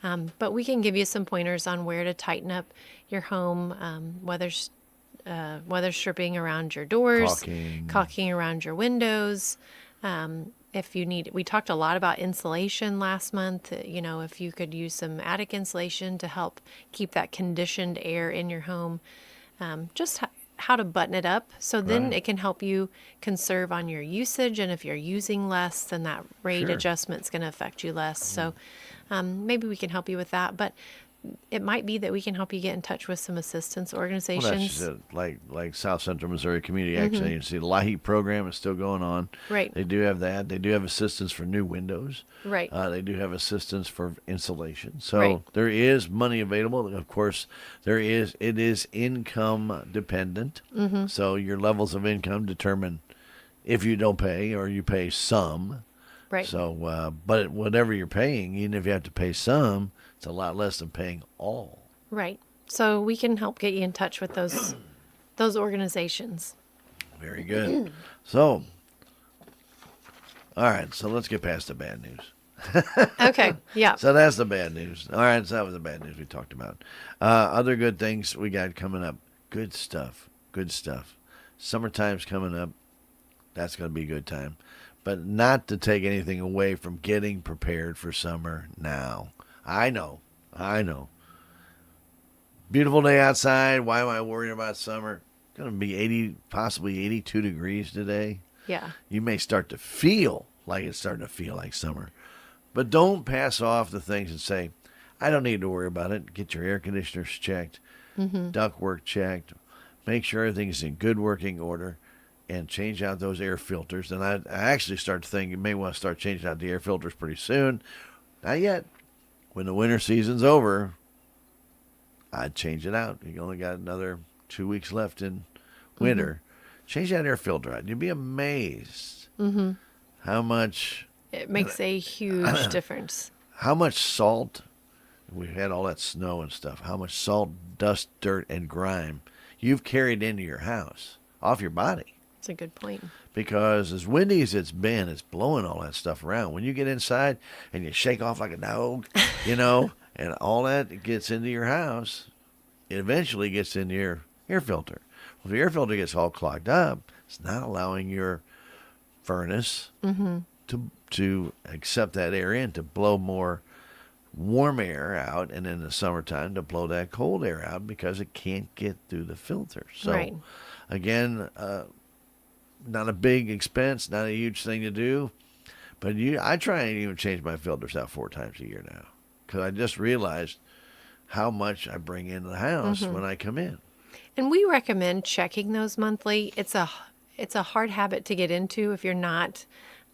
Yeah. But we can give you some pointers on where to tighten up your home, weather stripping around your doors, caulking around your windows. If you need, we talked a lot about insulation last month. If you could use some attic insulation to help keep that conditioned air in your home, just how to button it up. So then it can help you conserve on your usage. And if you're using less, then that rate adjustment's going to affect you less. So maybe we can help you with that. But it might be that we can help you get in touch with some assistance organizations. Well, that's like South Central Missouri Community Action Agency. The LIHEAP program is still going on. Right. They do have that. They do have assistance for new windows. Right. They do have assistance for insulation. So there is money available. Of course, it is income dependent. So your levels of income determine if you don't pay or you pay some. Right. So, but whatever you're paying, even if you have to pay some, it's a lot less than paying all. Right. So we can help get you in touch with those organizations. Very good. So, all right. So let's get past the bad news. Okay. Yeah. So that's the bad news. All right. So that was the bad news we talked about. Other good things we got coming up. Good stuff. Good stuff. Summertime's coming up. That's going to be a good time. But not to take anything away from getting prepared for summer now. I know. Beautiful day outside. Why am I worrying about summer? It's going to be 80, possibly 82 degrees today. Yeah. You may start to feel like it's starting to feel like summer. But don't pass off the things and say, I don't need to worry about it. Get your air conditioners checked, ductwork checked. Make sure everything's in good working order. And change out those air filters. And I actually start to think you may want to start changing out the air filters pretty soon. Not yet. When the winter season's over, I'd change it out. You only got another 2 weeks left in winter. Change that air filter out. You'd be amazed how much... It makes a huge difference. How much salt, we've had all that snow and stuff, how much salt, dust, dirt, and grime you've carried into your house, off your body. That's a good point. Because as windy as it's been, it's blowing all that stuff around. When you get inside and you shake off like a dog, and all that gets into your house, it eventually gets into your air filter. Well, if the air filter gets all clogged up, it's not allowing your furnace to accept that air in, to blow more warm air out, and in the summertime to blow that cold air out because it can't get through the filter. So, again, not a big expense, not a huge thing to do, but I try and even change my filters out 4 times a year now because I just realized how much I bring into the house when I come in. And we recommend checking those monthly. It's a hard habit to get into if you're not,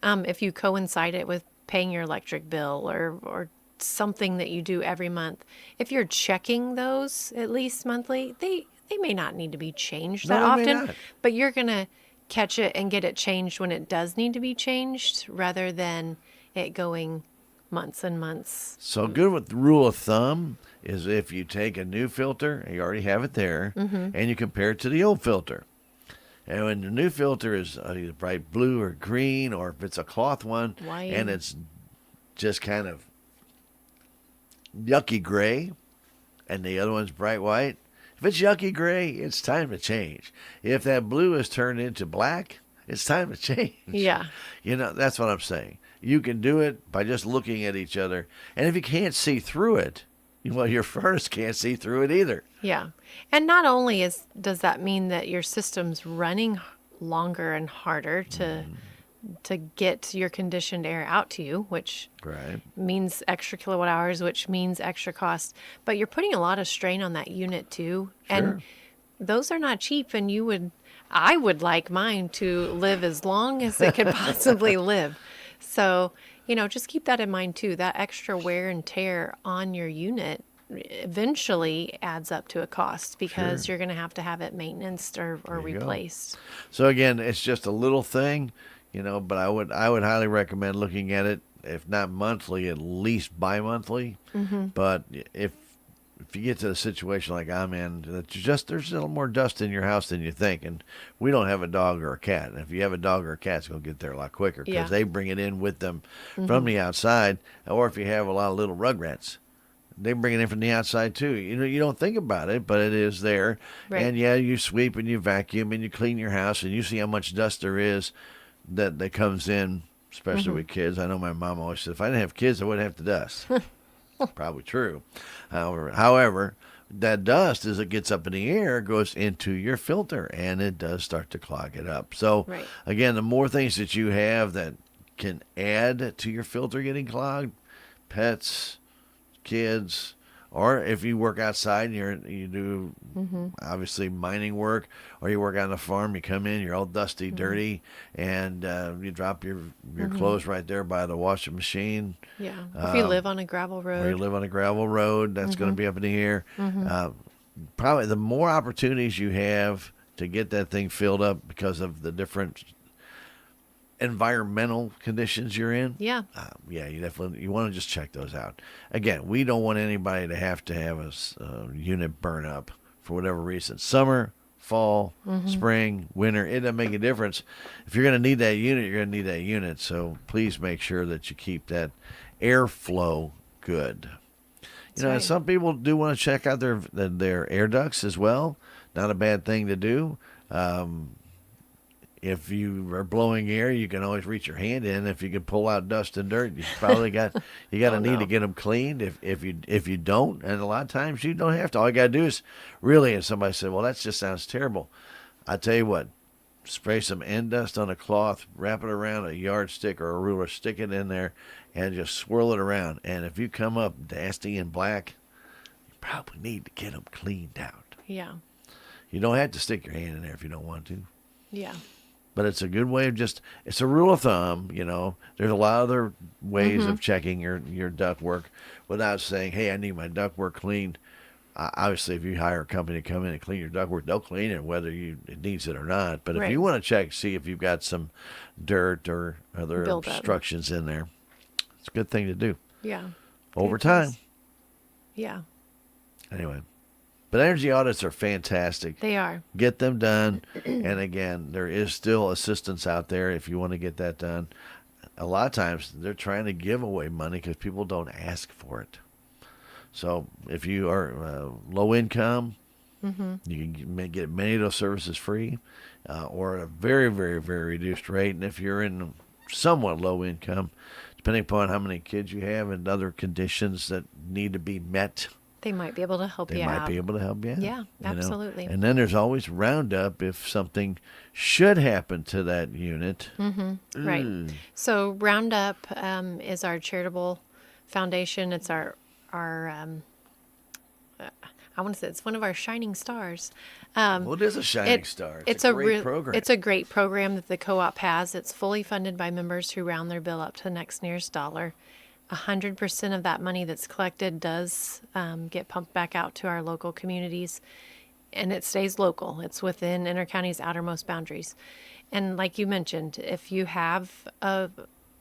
if you coincide it with paying your electric bill or something that you do every month. If you're checking those at least monthly, they may not need to be changed that often, but you're going to catch it and get it changed when it does need to be changed rather than it going months and months. So good with the rule of thumb is if you take a new filter, you already have it there, and you compare it to the old filter. And when the new filter is either bright blue or green, or if it's a cloth one, White. and it's just kind of yucky gray, and the other one's bright white, if it's yucky gray, it's time to change. If that blue is turned into black, it's time to change. Yeah. That's what I'm saying. You can do it by just looking at each other. And if you can't see through it, well, your furnace can't see through it either. Yeah. And not only does that mean that your system's running longer and harder to get your conditioned air out to you, which Right. means extra kilowatt hours, which means extra cost, but you're putting a lot of strain on that unit too. Sure. And those are not cheap, and I would like mine to live as long as it could possibly live. So, just keep that in mind too. That extra wear and tear on your unit eventually adds up to a cost because you're going to have it maintained or you go. replaced. So again, it's just a little thing, but I would highly recommend looking at it, if not monthly, at least bi-monthly. But if you get to a situation like I'm in, there's a little more dust in your house than you think, and we don't have a dog or a cat. And if you have a dog or a cat, it's going to get there a lot quicker because they bring it in with them from the outside. Or if you have a lot of little rugrats, they bring it in from the outside too. You don't think about it, but it is there. Right. And yeah, you sweep and you vacuum and you clean your house, and you see how much dust there is that comes in, especially with kids. I know my mom always said, if I didn't have kids, I wouldn't have to dust. Probably true. However, that dust, as it gets up in the air, goes into your filter, and it does start to clog it up. So, again, the more things that you have that can add to your filter getting clogged, pets, kids, or if you work outside and you do obviously mining work, or you work on the farm, you come in, you're all dusty, dirty, and you drop your clothes right there by the washing machine. Yeah. If you live on a gravel road. Or you live on a gravel road, that's going to be up in the air. Probably the more opportunities you have to get that thing filled up because of the different environmental conditions you're in. Yeah. You want to just check those out. Again, we don't want anybody to have a unit burn up for whatever reason. Summer, fall, spring, winter, it doesn't make a difference. If you're going to need that unit, you're going to need that unit. So please make sure that you keep that airflow good. Some people do want to check out their air ducts as well. Not a bad thing to do. If you are blowing air, you can always reach your hand in. If you can pull out dust and dirt, you probably got to need to get them cleaned. If you don't, and a lot of times you don't have to. All you got to do is really. And somebody said, "Well, that just sounds terrible." I tell you what, spray some end dust on a cloth, wrap it around a yardstick or a ruler, stick it in there, and just swirl it around. And if you come up nasty and black, you probably need to get them cleaned out. Yeah. You don't have to stick your hand in there if you don't want to. Yeah. But it's a good way of it's a rule of thumb, There's a lot of other ways of checking your duct work without saying, hey, I need my duct work cleaned. Obviously, if you hire a company to come in and clean your duct work, they'll clean it whether it needs it or not. But if you want to check, see if you've got some dirt or other obstructions in there, it's a good thing to do. Yeah. Over time. Yeah. Anyway. But energy audits are fantastic. They are. Get them done. And again, there is still assistance out there if you want to get that done. A lot of times they're trying to give away money because people don't ask for it. So if you are low income, you can get many of those services free or at a very, very, very reduced rate. And if you're in somewhat low income, depending upon how many kids you have and other conditions that need to be met, they might be able to help you out. They might be able to help you out. Yeah, absolutely. And then there's always Roundup if something should happen to that unit. Right. So Roundup is our charitable foundation. It's our I want to say it's one of our shining stars. Well, it is a shining star. It's a great program. It's a great program that the co-op has. It's fully funded by members who round their bill up to the next nearest dollar. 100% of that money that's collected does get pumped back out to our local communities, and it stays local. It's within Inter County's outermost boundaries. And like you mentioned, if you have a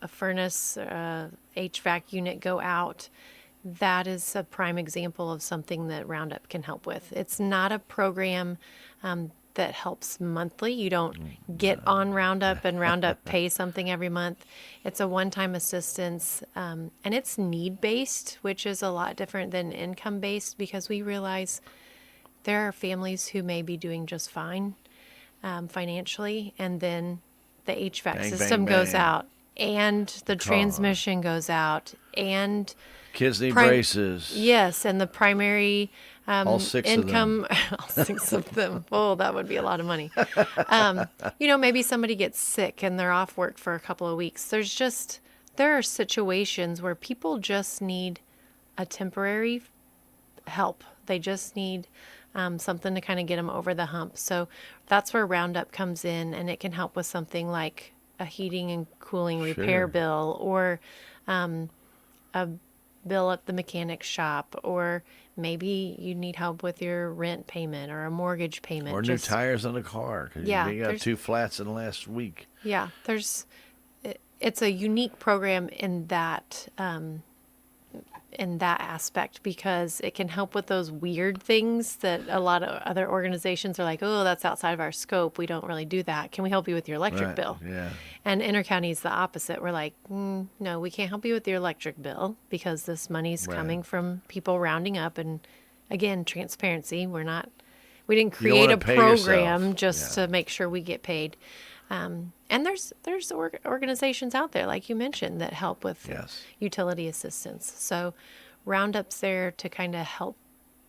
a furnace, HVAC unit go out, that is a prime example of something that Roundup can help with. It's not a program that helps monthly. You don't get on Roundup and Roundup pays something every month. It's a one-time assistance, and it's need-based, which is a lot different than income-based, because we realize there are families who may be doing just fine financially, and then the HVAC Bang, system bang, goes bang. out, and the transmission goes out, and Kids need braces. yes, and the primary All six income, all six of them. Oh, that would be a lot of money. Maybe somebody gets sick and they're off work for a couple of weeks. There are situations where people just need a temporary help. They just need something to kind of get them over the hump. So that's where Roundup comes in, and it can help with something like a heating and cooling repair Sure. bill, or a bill at the mechanic shop, or maybe you need help with your rent payment or a mortgage payment. Or new tires on the car, because Yeah, you got there's- 2 flats in the last week. Yeah, it's a unique program in that aspect, because it can help with those weird things that a lot of other organizations are like, oh, that's outside of our scope. We don't really do that. Can we help you with your electric Right, bill? yeah. And Intercounty is the opposite. We're like, no, we can't help you with your electric bill, because this money's Right. coming from people rounding up. And again, transparency. We didn't You don't wanna create a pay program yourself. just Yeah. to make sure we get paid. And there's organizations out there, like you mentioned, that help with Yes. utility assistance. So Roundup's there to kind of help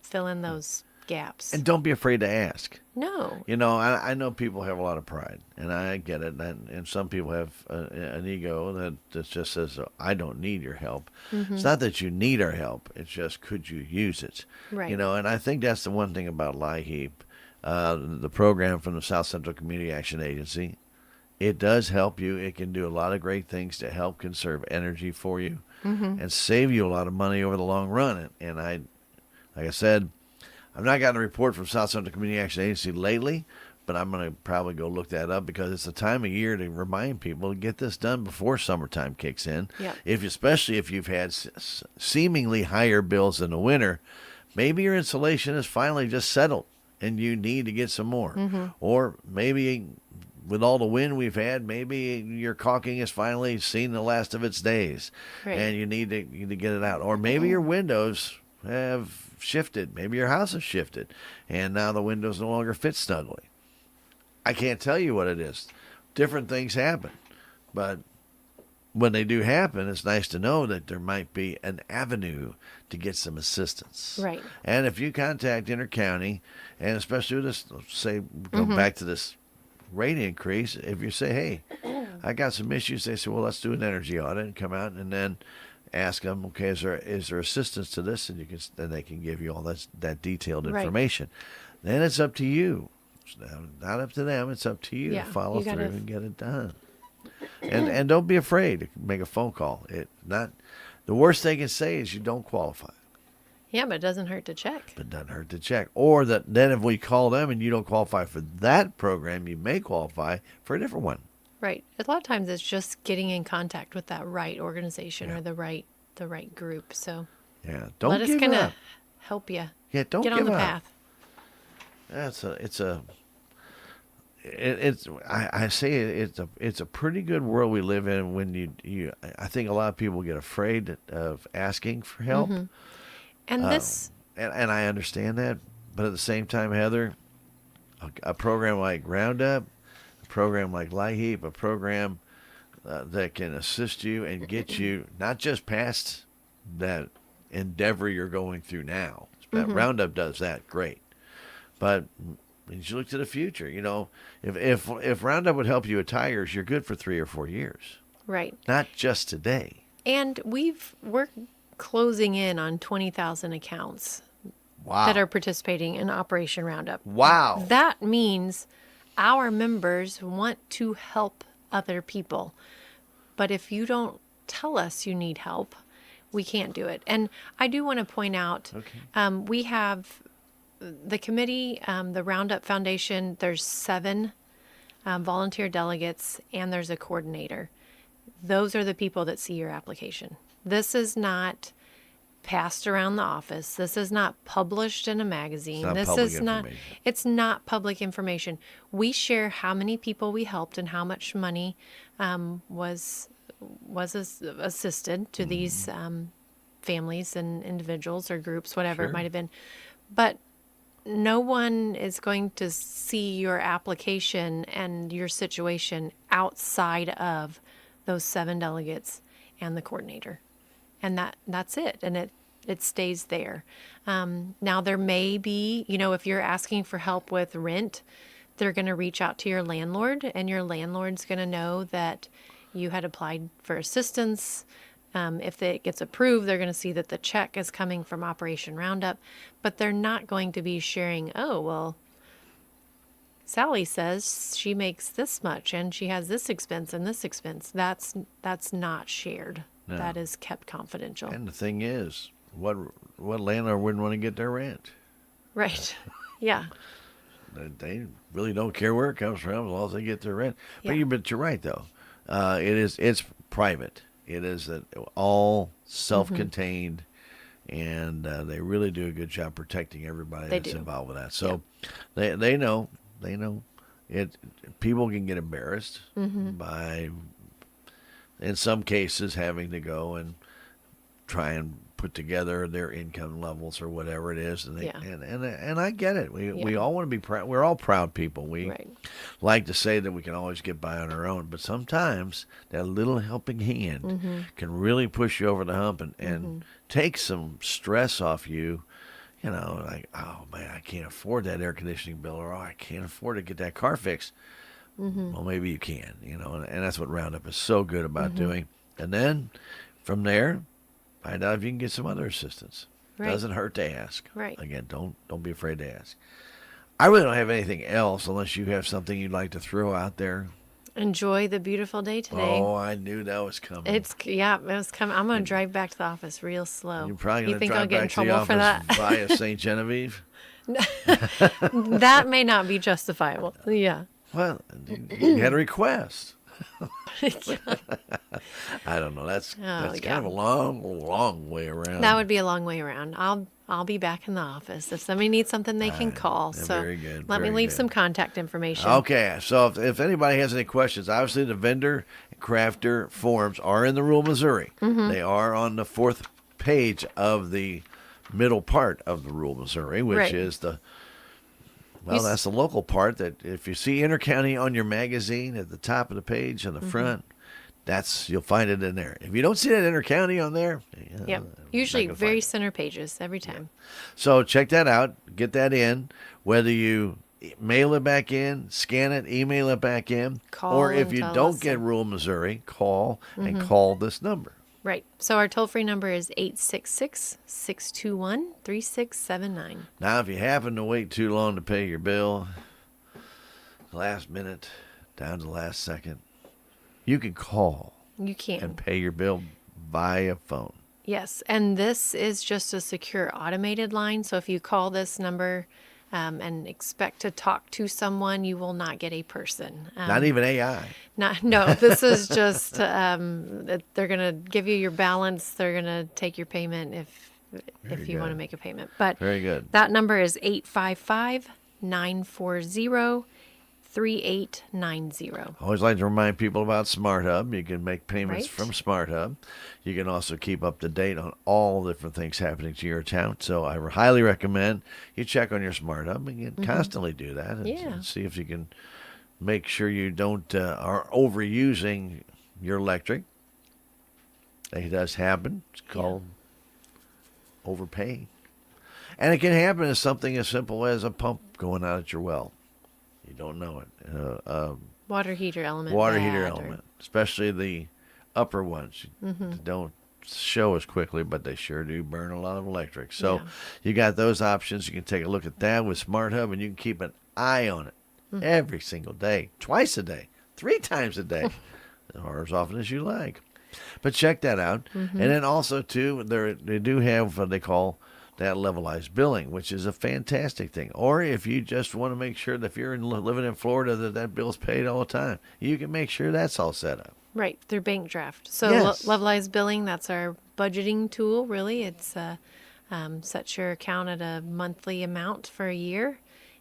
fill in those gaps. And don't be afraid to ask. No. I know people have a lot of pride, and I get it. And some people have an ego that just says, I don't need your help. It's not that you need our help. It's just, could you use it? Right. And I think that's the one thing about LIHEAP, the program from the South Central Community Action Agency. It does help you. It can do a lot of great things to help conserve energy for you and save you a lot of money over the long run. And like I said, I've not gotten a report from South Central Community Action Agency lately, but I'm going to probably go look that up, because it's the time of year to remind people to get this done before summertime kicks in. Yep. Especially if you've had seemingly higher bills in the winter, maybe your insulation is finally just settled and you need to get some more. Or maybe with all the wind we've had, maybe your caulking has finally seen the last of its days, Right. and you need to get it out. Or maybe your windows have shifted. Maybe your house has shifted, and now the windows no longer fit snugly. I can't tell you what it is. Different things happen, but when they do happen, it's nice to know that there might be an avenue to get some assistance. Right. And if you contact Intercounty, and especially with this, say, go back to this rate increase, if you say, hey, I got some issues, they say, well, let's do an energy audit and come out and then ask them, okay, is there assistance to this? And then they can give you all that detailed Right. information. Then it's up to you. It's not up to them. It's up to you Yeah, to follow you gotta- through and get it done. And don't be afraid to make a phone call. The worst they can say is you don't qualify. Yeah, but it doesn't hurt to check. But it doesn't hurt to check. Or then if we call them and you don't qualify for that program, you may qualify for a different one. Right. A lot of times it's just getting in contact with that right organization Yeah. or the right group. So Yeah, don't let us give kind up. of help you Yeah, don't get give on the up. path. I say it's a pretty good world we live in when I think a lot of people get afraid of asking for help. And this, And I understand that, but at the same time, Heather, a program like Roundup, a program like LIHEAP, a program that can assist you and get you not just past that endeavor you're going through now. Roundup does that great, but as you look to the future, if Roundup would help you with tires, you're good for 3 or 4 years, right. not just today. And we're closing in on 20,000 accounts Wow. that are participating in Operation Roundup. Wow. That means our members want to help other people. But if you don't tell us you need help, we can't do it. And I do want to point out, we have the committee, the Roundup Foundation, there's 7 volunteer delegates, and there's a coordinator. those are the people that see your application. This is not passed around the office. This is not published in a magazine. not This public is not, information. it's not public information. We share how many people we helped and how much money was assisted to these families and individuals or groups, whatever it Sure. might have been. But no one is going to see your application and your situation outside of those 7 delegates and the coordinator. And that's it. And it stays there. Now, there may be, if you're asking for help with rent, they're going to reach out to your landlord, and your landlord's going to know that you had applied for assistance. If it gets approved, they're going to see that the check is coming from Operation Roundup, but they're not going to be sharing, oh, well, Sally says she makes this much and she has this expense and this expense. That's not shared. No. That is kept confidential. And the thing is, what landlord wouldn't want to get their rent? Right. Yeah. They really don't care where it comes from as long as they get their rent. Yeah. But you're right though. It's private. It is all self-contained, and they really do a good job protecting everybody They that's do. involved with that. So they know it. People can get embarrassed by, in some cases, having to go and try and put together their income levels or whatever it is, and Yeah. and I get it. We Yeah. all want to be proud. We're all proud people. We Right. like to say that we can always get by on our own, but sometimes that little helping hand can really push you over the hump and take some stress off you. Like, oh man, I can't afford that air conditioning bill, or oh, I can't afford to get that car fixed. Well, maybe you can, and that's what Roundup is so good about doing. And then from there, find out if you can get some other assistance. Right. Doesn't hurt to ask. Right. Again, don't be afraid to ask. I really don't have anything else unless you have something you'd like to throw out there. Enjoy the beautiful day today. Oh, I knew that was coming. It was coming. I'm going to drive back to the office real slow. You're probably You going to think drive I'll get in back to the trouble for that? office via St. Genevieve. That may not be justifiable. Yeah. Well, you had a request. I don't know. That's yeah. kind of a long way around. That would be a long way around. I'll be back in the office. If somebody needs something, they can call. yeah, So very good, let me very leave good. some contact information. Okay, so if anybody has any questions, obviously the vendor and crafter forms are in the Rural Missouri. They are on the 4th page of the middle part of the Rural Missouri, which Right. is You s- that's the local part. That if you see Intercounty on your magazine at the top of the page on the front, you'll find it in there. If you don't see that Intercounty on there, Yep. Usually very center pages every time. So check that out. Get that in. Whether you mail it back in, scan it, email it back in, Call or if and you tell don't us. get Rural Missouri, call and call this number. Right. So our toll-free number is 866-621-3679. Now, if you happen to wait too long to pay your bill, last minute, down to the last second, you can call You can. and pay your bill via phone. Yes, and this is just a secure automated line. So if you call this number and expect to talk to someone, you will not get a person. Not even AI. No, this is just they're going to give you your balance. They're going to take your payment if Very you want to good. make a payment. But Very good. that number is 855-940-3890. I always like to remind people about Smart Hub. You can make payments Right. from Smart Hub. You can also keep up to date on all the different things happening to your town. So I highly recommend you check on your Smart Hub and you constantly do that and, Yeah. and see if you can make sure you don't are overusing your electric. It does happen. It's called overpaying. And it can happen as something as simple as a pump going out at your well. You don't know it. Water heater element. Water heater bad or- element, especially the upper ones. They don't show as quickly, but they sure do burn a lot of electric. So Yeah. you got those options. You can take a look at that with Smart Hub, and you can keep an eye on it every single day, twice a day, 3 times a day, or as often as you like. But check that out. And then also, too, they do have what they call that levelized billing, which is a fantastic thing. Or if you just want to make sure that if you're living in Florida that bill's paid all the time, you can make sure that's all set up. Right, through bank draft. So Yes. Lovelies Billing, that's our budgeting tool, really. It's sets your account at a monthly amount for a year.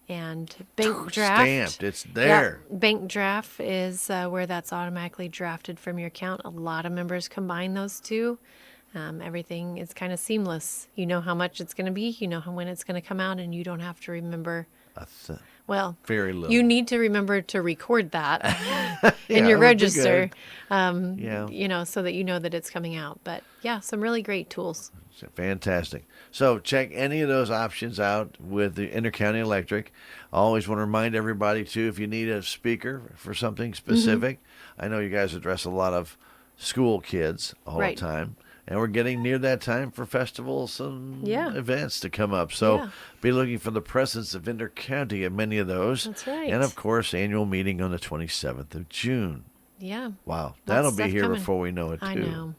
And bank draft. Stamped. It's there. Yep, bank draft is where that's automatically drafted from your account. A lot of members combine those two. Everything is kind of seamless. You know how much it's going to be, you know when it's going to come out, and you don't have to remember. Well, very little. You need to remember to record that Yeah, in your that would be register, Yeah. so that you know that it's coming out. But yeah, some really great tools. Fantastic. So check any of those options out with the Intercounty Electric. I always want to remind everybody, too, if you need a speaker for something specific. I know you guys address a lot of school kids all Right. the time. And we're getting near that time for festivals and events to come up. So be looking for the presence of Intercounty at many of those. That's right. And, of course, annual meeting on the 27th of June. Yeah. Wow. Lots That'll of be stuff here coming. before we know it, too. I know.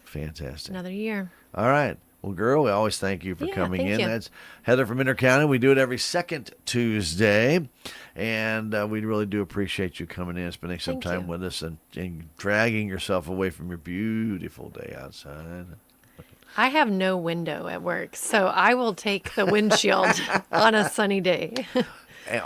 Fantastic. Another year. All right. Well, girl, we always thank you for coming thank in. you. That's Heather from Intercounty. We do it every second Tuesday. And we really do appreciate you coming in, spending some Thank time you. with us, and dragging yourself away from your beautiful day outside. I have no window at work, so I will take the windshield on a sunny day.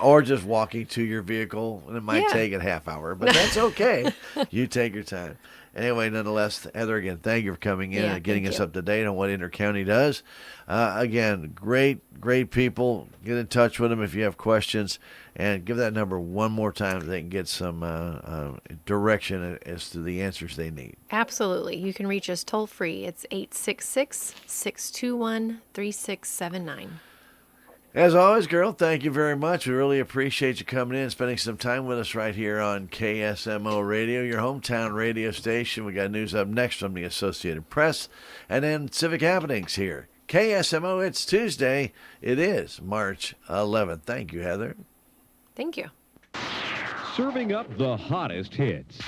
Or just walking to your vehicle. And it might Yeah. take a half hour, but that's okay. You take your time. Anyway, nonetheless, Heather, again, thank you for coming in Yeah, and getting thank us you. up to date on what Intercounty does. Again, great people. Get in touch with them if you have questions. And give that number one more time so they can get some direction as to the answers they need. Absolutely. You can reach us toll free. It's 866-621-3679. As always, girl, thank you very much. We really appreciate you coming in and spending some time with us right here on KSMO Radio, your hometown radio station. We got news up next from the Associated Press and then Civic Happenings here. KSMO, it's Tuesday. It is March 11th. Thank you, Heather. Thank you. Serving up the hottest hits.